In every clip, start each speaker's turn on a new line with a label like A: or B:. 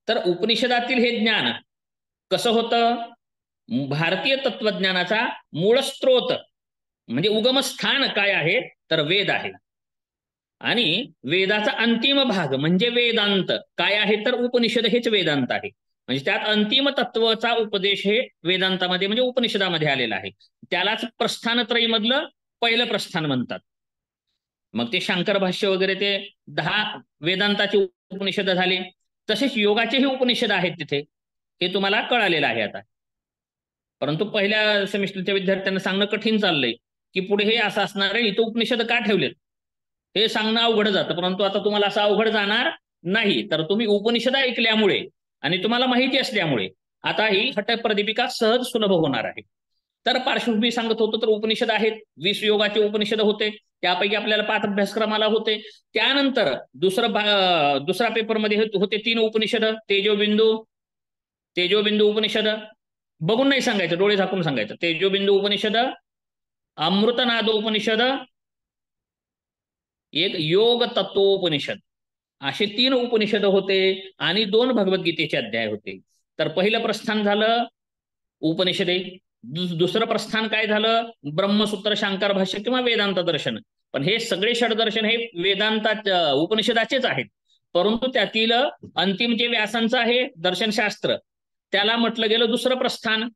A: तर उपनिषदातील हे ज्ञान कसं होतं? भारतीय तत्वज्ञानाचा मूळ स्त्रोत म्हणजे उगमस्थान काय आहे? तर वेद आहे. आणि वेदाचा अंतिम भाग म्हणजे वेदांत काय आहे? तर उपनिषद हेच वेदांत आहे. म्हणजे त्यात अंतिम तत्वाचा उपदेश हे वेदांतामध्ये म्हणजे उपनिषदामध्ये आलेला आहे. त्यालाच प्रस्थानत्रयी मधलं पहिलं प्रस्थान म्हणतात. मग ते शंकर भाष्य वगैरे ते 10 वेदांताचे उपनिषद झाले. तसेच योगाचेही उपनिषद आहेत तिथे, हे तुम्हाला कळालेलं आहे आता. परंतु पहिल्या सेमिस्टरच्या विद्यार्थ्यांना सांगणं कठीण चाललंय की पुढे हे असं असणार आहे, इथं उपनिषद का ठेवलेत हे सांगणं अवघड जातं. परंतु आता तुम्हाला असं अवघड जाणार नाही. तर तुम्ही उपनिषद ऐकल्यामुळे आणि तुम्हाला माहिती असल्यामुळे आता ही हठप्रदीपिका सहज सुलभ होणार आहे. तर पार्श्वभूमी सांगत होतो, तर उपनिषद आहेत 20 योगाचे उपनिषद होते, त्यापैकी आपल्याला 5 अभ्यासक्रमाला होते. त्यानंतर दुसरा पेपरमध्ये होते 3 उपनिषद, तेजोबिंदू उपनिषद बघून नाही सांगायचं, डोळे झाकून सांगायचं. तेजोबिंदू उपनिषद, अमृतनाद उपनिषद, एक योग तत्वोपनिषद, असे 3 उपनिषद होते आणि 2 भगवद्गीतेचे अध्याय होते. तर पहिलं प्रस्थान झालं उपनिषदे. दुसरं प्रस्थान काय झालं? ब्रह्मसूत्र, शांकर भाष्य किंवा वेदांत दर्शन. पण हे सगळे षडदर्शन हे वेदांतात उपनिषदाचेच आहेत. परंतु त्यातील अंतिम जे व्यासांचं आहे दर्शनशास्त्र, त्याला म्हटलं गेलं दुसरं प्रस्थान.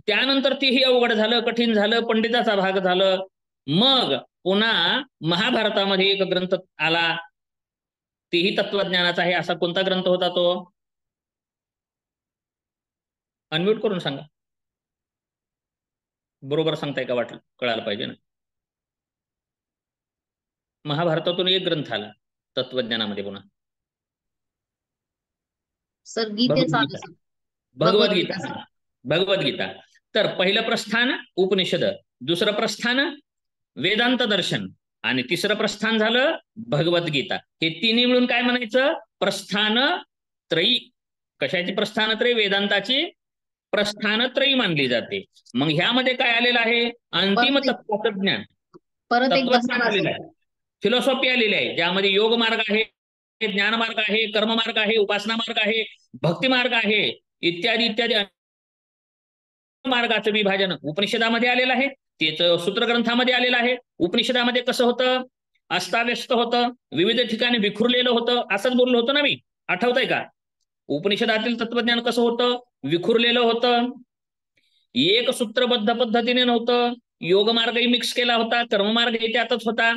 A: त्यानंतर तेही अवघड झालं, कठीण झालं, पंडिताचा भाग झालं. मग पुन्हा महाभारतामध्ये एक ग्रंथ आला, तेही तत्वज्ञानाचा आहे. असा कोणता ग्रंथ होता तो? अनम्यूट करून सांगा. बरोबर सांगताय का? वाटलं कळायला पाहिजे ना. महाभारतातून एक ग्रंथ आला तत्वज्ञानामध्ये पुन्हा.
B: सर गीतेचा आलं
A: भगवद्गीता.
B: सर.
A: भगवद्गीता.
B: भगवद्गीता.
A: भगवद्गीता. तर पहिलं प्रस्थान उपनिषद, दुसरं प्रस्थान वेदांत दर्शन आणि तिसरं प्रस्थान झालं भगवद्गीता. हे तिन्ही मिळून काय म्हणायचं? प्रस्थान त्रयी. कशाची प्रस्थान त्रयी? वेदांताची प्रस्थान त्रयी मानली जाते. मग ह्यामध्ये काय आलेलं आहे? अंतिम तत्वाचं ज्ञान,
B: परत एकदा
A: तत्वज्ञान
B: सांगा
A: आलेलं
B: सर.
A: आहे, फिलॉसॉफी आलेली आहे, ज्यामध्ये योग मार्ग आहे, ज्ञान मार्ग आहे, कर्म मार्ग आहे, उपासना मार्ग आहे, भक्ती मार्ग आहे, इत्यादी इत्यादी मार्गाचं विभाजन उपनिषदामध्ये आलेलं आहे. तेच सूत्रग्रंथामध्ये आलेलं आहे. उपनिषदामध्ये कसं होतं? अस्ताव्यस्त होतं, विविध ठिकाणी विखुरलेलं होतं. असंच बोललो होतं ना मी, आठवतंय का? उपनिषदातील तत्वज्ञान कसं होतं? विखुरलेलं होतं, एक सूत्रबद्ध पद्धतीने नव्हतं. योग मार्गही मिक्स केला होता, कर्ममार्गही त्यातच होता,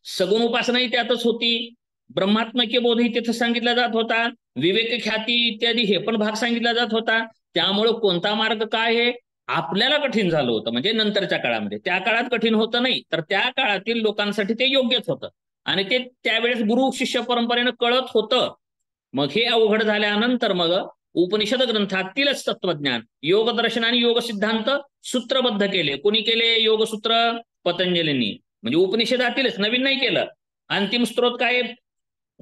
A: सगुण उपासनाही त्यातच होती, ब्रह्मात्मकीय बोधही तिथं सांगितला जात होता, विवेक ख्याती इत्यादी हे पण भाग सांगितला जात होता. त्यामुळे कोणता मार्ग काय हे आपल्याला कठीण झालं होतं. म्हणजे नंतरच्या काळामध्ये, त्या काळात कठीण होतं नाही, तर त्या काळातील लोकांसाठी ते योग्यच होतं आणि ते त्यावेळेस गुरु शिष्य परंपरेनं कळत होतं. मग हे अवघड झाल्यानंतर मग उपनिषद ग्रंथातीलच तत्वज्ञान, योग दर्शन आणि योग सिद्धांत सूत्रबद्ध केले. कोणी केले योगसूत्र? पतंजलींनी. म्हणजे उपनिषदातीलच, नवीन नाही केलं. अंतिम स्त्रोत काय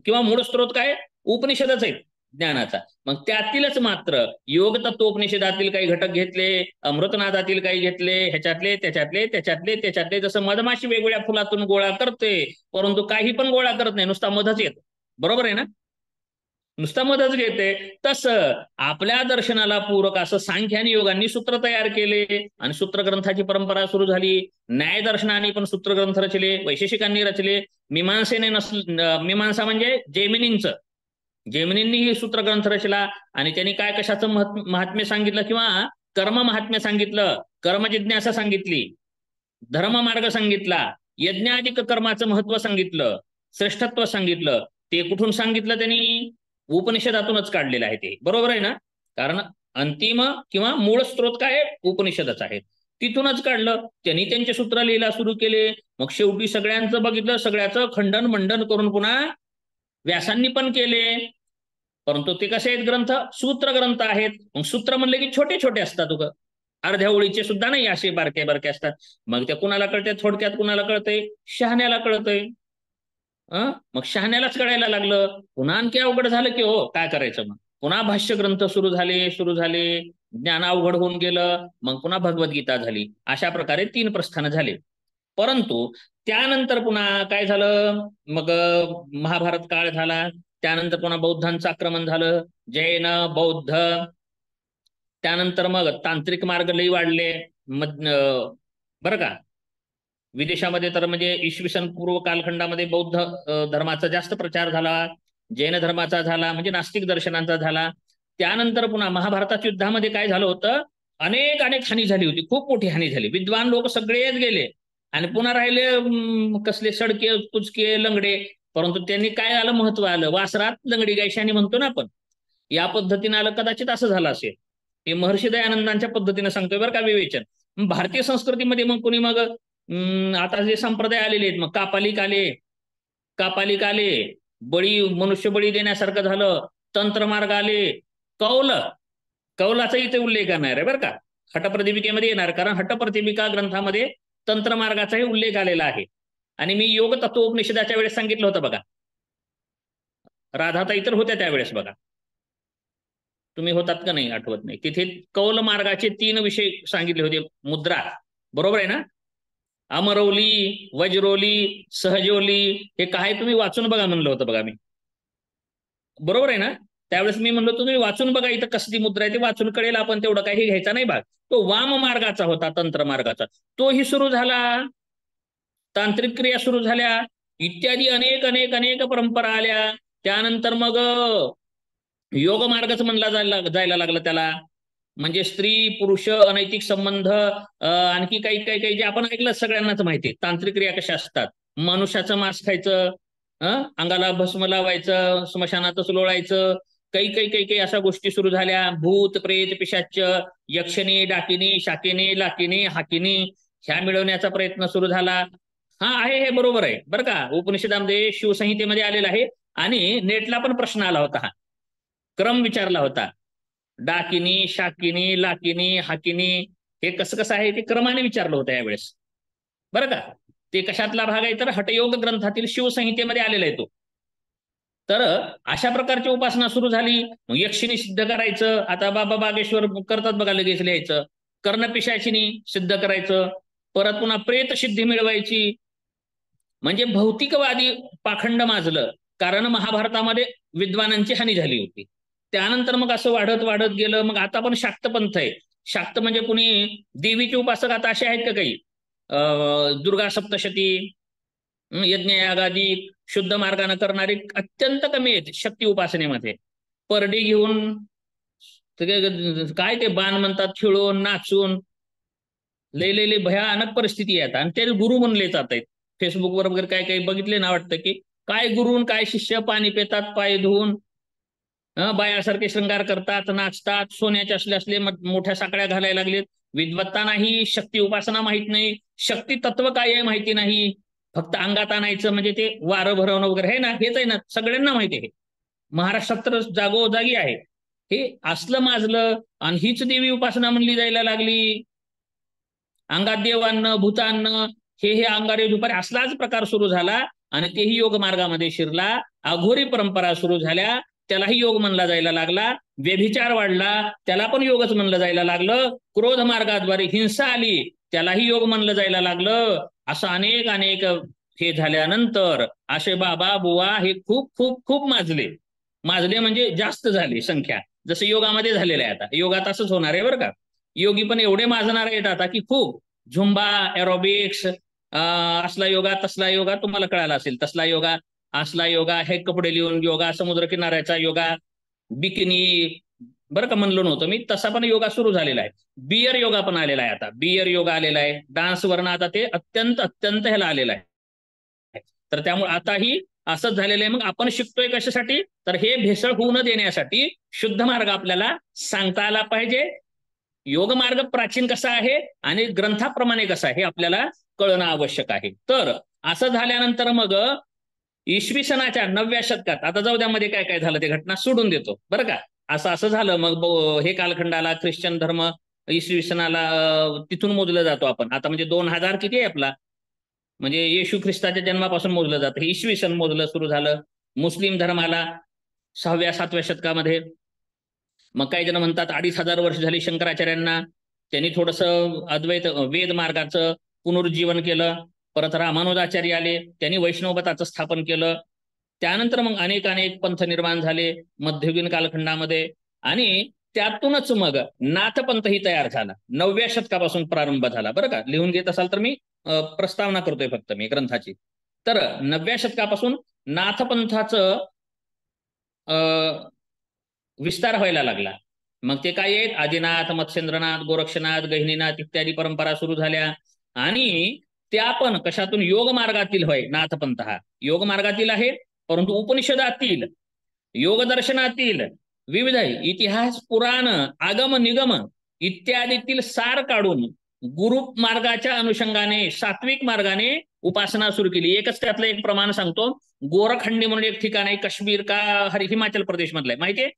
A: किंवा मूळ स्त्रोत काय? उपनिषदच आहे ज्ञानाचा. मग त्यातीलच मात्र योग तत्वोपनिषदातील काही घटक घेतले, अमृतनादातील काही घेतले, ह्याच्यातले त्याच्यातले त्याच्यातले त्याच्यातले. जसं मधमाशी वेगवेगळ्या फुलातून गोळा करते, परंतु काही पण गोळा करत नाही, नुसता मधच येत. बरोबर आहे ना? नुसता मदच घेते. तसं आपल्या दर्शनाला पूरक असं सांख्य आणि योगांनी सूत्र तयार केले आणि सूत्रग्रंथाची परंपरा सुरू झाली. न्याय दर्शनाने पण सूत्रग्रंथ रचले, वैशेषिकांनी रचले, मीमांसेने मीमांसा म्हणजे जेमिनींनी ही सूत्रग्रंथ रचला आणि त्यांनी काय कशाचं महात्म्य सांगितलं किंवा कर्म महात्म्य सांगितलं, कर्म जिज्ञासा सांगितली, धर्म मार्ग सांगितला, यज्ञाधिक कर्माचं महत्व सांगितलं, श्रेष्ठत्व सांगितलं. ते कुठून सांगितलं त्यांनी? उपनिषदातूनच काढलेलं आहे ते. बरोबर आहे ना? कारण अंतिम किंवा मूळ स्त्रोत काय? उपनिषदच आहेत. तिथूनच काढलं त्यांनी, त्यांचे सूत्र लिहायला सुरू केले. मग शेवटी सगळ्यांचं बघितलं, सगळ्याचं खंडन मंडन करून पुन्हा व्यासांनी पण केले. परंतु ते कसे आहेत ग्रंथ? सूत्र ग्रंथ आहेत. मग सूत्र म्हणले की छोटे छोटे असतात, उग अर्ध्या ओळीचे सुद्धा नाही, असे बारके बारके असतात. मग ते कुणाला कळते थोडक्यात, कुणाला कळतंय शहाण्याला कळतंय. मग शहाण्यालाच कळायला लागलं. पुन्हा आणखी अवघड झालं की हो काय करायचं? मग पुन्हा भाष्य ग्रंथ सुरू झाले, ज्ञान अवघड होऊन गेलं. मग पुन्हा भगवद्गीता झाली. अशा प्रकारे 3 प्रस्थानं झाले. परंतु त्यानंतर पुन्हा काय झालं? मग महाभारत काळ झाला, त्यानंतर पुन्हा बौद्धांचं आक्रमण झालं, जैन बौद्ध, त्यानंतर मग तांत्रिक मार्ग लई वाढले बरं का. विदेशामध्ये तर म्हणजे इसवी सन पूर्व कालखंडामध्ये बौद्ध धर्माचा जास्त प्रचार झाला, जैन धर्माचा झाला, म्हणजे नास्तिक दर्शनांचा झाला. त्यानंतर पुन्हा महाभारताच्या युद्धामध्ये काय झालं होतं, अनेक अनेक हानी झाली होती, खूप मोठी हानी झाली, विद्वान लोक सगळेच गेले आणि पुन्हा राहिले कसले सडके कुचके लंगडे. परंतु त्यांनी काय आलं, महत्व आलं, वासरात लंगडी गायशानी म्हणतो ना आपण, या पद्धतीने आलं. कदाचित असं झालं असेल, हे महर्षी दयानंदांच्या पद्धतीने सांगतोय बरं का विवेचन. भारतीय संस्कृतीमध्ये मग कोणी मग आता जे संप्रदाय आलेले आहेत, मग कापालिक आले, बळी मनुष्य बळी देण्यासारखं झालं, तंत्रमार्ग आले, कौलाचा इथे उल्लेख करणार आहे बरं का, हटप्रदीपिकेमध्ये येणार, कारण हटप्रदीपिका ग्रंथामध्ये तंत्रमार्गाचाही उल्लेख आलेला आहे. आणि मी योग तत्वोपनिषदाच्या वेळेस सांगितलं होतं बघा, राधाता इतर होत्या त्यावेळेस बघा, तुम्ही होतात का नाही आठवत नाही, तिथे कौल मार्गाचे 3 विषय सांगितले होते. मुद्रा, बरोबर आहे ना, अमरवली, वज्रोली, सहजोली, हे काय तुम्ही वाचून बघा म्हणलं होतं बघा मी, बरोबर आहे ना. त्यावेळेस मी म्हणलो तुम्ही वाचून बघा, इथं कसली मुद्रा आहे ते वाचून कळेल, आपण तेवढं काही घ्यायचा नाही भाग. तो वाम मार्गाचा होता, तंत्र मार्गाचा, तोही सुरू झाला, तांत्रिक क्रिया सुरू झाल्या, इत्यादी अनेक अनेक अनेक परंपरा आल्या. त्यानंतर मग योग मार्गच म्हणला जायला लागला त्याला, म्हणजे स्त्री पुरुष अनैतिक संबंध, आणखी काही काही काही जे आपण ऐकलं सगळ्यांनाच माहिती, तांत्रिक क्रिया कशा असतात, मनुष्याचं मांस खायचं, अंगाला भस्म लावायचं, स्मशानातच लोळायचं, काही काही काही काही अशा गोष्टी सुरू झाल्या. भूत प्रेत पिशाच, यक्षिणी डाकिनी शाकिनी लाकिनी हाकिनी ह्या मिळवण्याचा प्रयत्न सुरू झाला. हा आहे, हे बरोबर आहे बरं का, उपनिषदामध्ये शिवसंहितेमध्ये आलेला आहे. आणि नेटला पण प्रश्न आला होता, हा क्रम विचारला होता, डाकिनी शाकिनी लाकिनी हाकिनी हे कसं कसं आहे ते क्रमाने विचारलं होतं यावेळेस बरं का. ते कशातला भाग आहे तर हठयोग ग्रंथातील शिवसंहितेमध्ये आलेला आहे तो. तर अशा प्रकारची उपासना सुरू झाली. मग यक्षिणी सिद्ध करायचं, आता बाबा बागेश्वर करतात बघा, लगेच लिहायचं, कर्णपिशाचिनी सिद्ध करायचं, परत पुन्हा प्रेत सिद्धी मिळवायची, म्हणजे भौतिकवादी पाखंड माजलं, कारण महाभारतामध्ये विद्वानांची हानी झाली होती. त्यानंतर मग असं वाढत वाढत गेलं. मग आता पण शाक्त पंथ आहे. शाक्त म्हणजे कुणी देवीचे उपासक आता असे आहेत का काही, दुर्गा सप्तशती, यज्ञ यागादी शुद्ध मार्गाने करणारे अत्यंत कमी आहेत शक्ती उपासनेमध्ये. परडी घेऊन काय ते बाण म्हणतात, खेळून नाचून लय भयानक परिस्थिती आहे. आणि ते गुरु म्हणले जात आहेत. फेसबुकवर वगैरे काय काही बघितले ना, वाटतं की काय गुरु काय शिष्य पाणी पितात पाय धुवून, बायासारखे श्रृंगार करतात, नाचतात, सोन्याचे असले मोठ्या साकळ्या घालायला लागलेत. विद्वत्ता नाही, शक्ती उपासना माहित नाही, शक्ती तत्व काय आहे माहिती नाही, फक्त अंगात आणायचं म्हणजे ते वारं भरवणं वगैरे आहे ना, हेच आहे ना, सगळ्यांना माहिती आहे. महाराष्ट्रात तर जागोजागी आहे हे. असलं माजलं आणि हीच देवी उपासना म्हणली जायला लागली. अंगात देवांना भूतांना हे अंगारे दुपारी असलाच प्रकार सुरू झाला आणि तेही योग मार्गामध्ये शिरला. अघोरी परंपरा सुरू झाल्या, त्यालाही योग म्हणला जायला लागला. व्यभिचार वाढला, त्याला पण योगच म्हणलं जायला लागलं. क्रोध मार्गाद्वारे हिंसा आली, त्यालाही योग म्हणलं जायला लागलं. असं अनेक अनेक हे झाल्यानंतर असे बाबा बुवा हे खूप खूप खूप माजले म्हणजे जास्त झाली संख्या, जसं योगामध्ये झालेलं आहे. आता योगात असंच होणार आहे बरं का. योगी पण एवढे माजणार आहेत आता की खूप झुंबा एरोबिक्स, असला योगा तसला योगा, तुम्हाला कळाला असेल, तसला योगा असला योगा, हे कपडे लिहून योगा, समुद्र किनाऱ्याचा योगा, बिकिनी, बरं का म्हणलो नव्हतं मी, तसा पण योगा सुरू झालेला आहे. बियर योगा पण आलेला आहे, आता बियर योगा आलेला आहे. डान्स वरनं आता ते अत्यंत अत्यंत ह्याला आलेलं आहे. तर त्यामुळे आताही असंच झालेलं आहे. मग आपण शिकतोय कशासाठी, तर हे भेसळ होऊ न देण्यासाठी शुद्ध मार्ग आपल्याला सांगता आला पाहिजे. योग मार्ग प्राचीन कसा आहे आणि ग्रंथाप्रमाणे कसा आहे हे आपल्याला कळणं आवश्यक आहे. तर असं झाल्यानंतर मग इसवी सनाच्या 9व्या शतकात, आता जाऊ द्यामध्ये काय काय झालं ते घटना सोडून देतो बरं का. असं झालं मग हे कालखंडाला ख्रिश्चन धर्म इसवी सनाला तिथून मोजलं जातो आपण आता, म्हणजे 2000 किती आहे आपला, म्हणजे येशू ख्रिस्ताच्या जन्मापासून मोजलं जातं, हे इसवी सन मोजलं सुरू झालं. मुस्लिम धर्माला 6व्या-7व्या शतकामध्ये. मग काही जण म्हणतात 2500 वर्ष झाली शंकराचार्यांना, त्यांनी थोडंसं अद्वैत वेद मार्गाचं पुनरुज्जीवन केलं. परत रामानुजाचार्य आले, त्यांनी वैष्णव मताचं स्थापन केलं. त्यानंतर मग अनेक अनेक पंथ निर्माण झाले मध्ययुगीन कालखंडामध्ये, आणि त्यातूनच मग नाथपंथ ही तयार झाला. 9व्या शतकापासून प्रारंभ झाला बरं का. लिहून घेत असाल तर मी प्रस्तावना करतोय फक्त मी ग्रंथाची. तर 9व्या शतकापासून नाथपंथाचं विस्तार व्हायला लागला. मग ते काय आहेत, आदिनाथ, मत्स्येंद्रनाथ, गोरक्षनाथ, गहिनीनाथ इत्यादी परंपरा सुरू झाल्या. आणि त्या पण कशातून, योग मार्गातील होय. नाथपंथ हा योग मार्गातील आहे, परंतु उपनिषदातील, योगदर्शनातील, विविध इतिहास, पुराण, आगम, निगम इत्यादीतील सार काढून गुरु मार्गाच्या अनुषंगाने, सात्विक मार्गाने उपासना सुरू केली. एकच त्यातलं एक प्रमाण सांगतो. गोरखंडी म्हणून एक ठिकाण आहे, काश्मीर का हिमाचल प्रदेश मधलं आहे, माहितीये,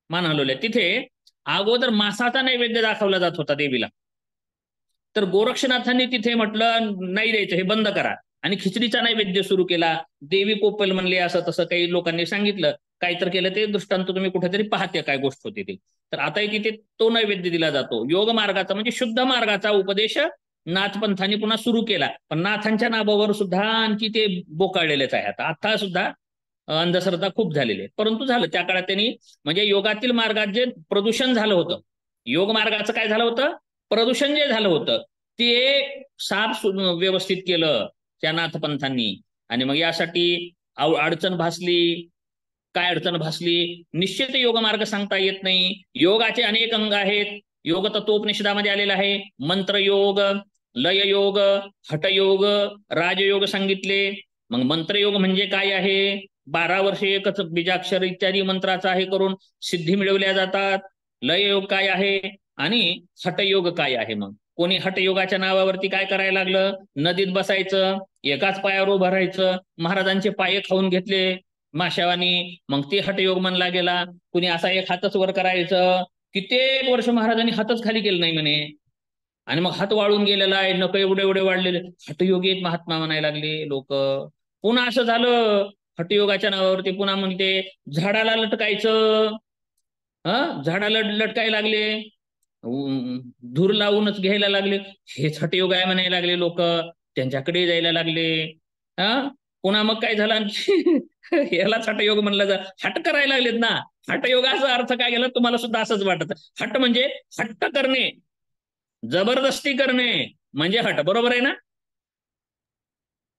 A: मान हलवलंय. तिथे अगोदर मासाचा नैवेद्य दाखवला जात होता देवीला. तर गोरक्षनाथांनी तिथे म्हटलं नाही द्यायचं, हे बंद करा, आणि खिचडीचा नैवेद्य सुरू केला. देवी कोपेल म्हणले, असं तसं काही लोकांनी सांगितलं. काय तर केलं ते दृष्टांत तुम्ही कुठेतरी पाहते काय गोष्ट होती ती. तर आता तिथे तो नैवेद्य दिला जातो. योग मार्गाचा म्हणजे शुद्ध मार्गाचा उपदेश नाथपंथांनी पुन्हा सुरू केला. पण नाथांच्या नावावर सुद्धा आणखी ते बोकाळलेलेच आहे. आता सुद्धा अंधश्रद्धा खूप झालेली आहे. परंतु झालं त्या काळात त्यांनी, म्हणजे योगातील मार्गात जे प्रदूषण झालं होतं, योग मार्गाचं काय झालं होतं, प्रदूषण जे झालं होतं ते साफ व्यवस्थित केलं त्या नाथपंथांनी. आणि मग यासाठी अडचण भासली. काय अडचण भासली, निश्चित योग मार्ग सांगता येत नाही. योगाचे अनेक अंग आहेत. योग तत्वोपनिषदामध्ये आलेला आहे. मंत्रयोग, लययोग, हठयोग, राजयोग सांगितले. मग मंत्रयोग म्हणजे काय आहे, 12 वर्षे एकच बीजाक्षर इत्यादी मंत्राचा हे करून सिद्धी मिळवल्या जातात. लययोग काय आहे आणि हठयोग काय आहे. मग कोणी हठयोगाच्या नावावरती काय करायला लागलं, नदीत बसायचं, एकाच पायावर उभं राहायचं, महाराजांचे पाय खाऊन घेतले माशावानी, मग ते हठयोग म्हणला गेला. कुणी असा एक हातच वर करायचं, कित्येक वर्ष महाराजांनी हातच खाली केलं नाही म्हणे, आणि मग हात वाळून गेलेला आहे, नख एवढे एवढे वाढलेले, हठयोगी महात्मा म्हणायला लागले लोक. पुन्हा असं झालं हठयोगाच्या नावावरती, पुन्हा म्हणते झाडाला लटकायचं, झाडाला लटकायला लागले, धूर लावूनच घ्यायला लागले, हेच हठयोग आहे म्हणायला लागले लोक, त्यांच्याकडे जायला लागले. पुन्हा मग काय झालं आणखी यालाच हठयोग म्हणलं जा, हट करायला लागलेत ना. हठयोगाचा अर्थ काय गेला, तुम्हाला सुद्धा असंच वाटत. हट म्हणजे हट्ट करणे, जबरदस्ती करणे म्हणजे हट, बरोबर आहे ना.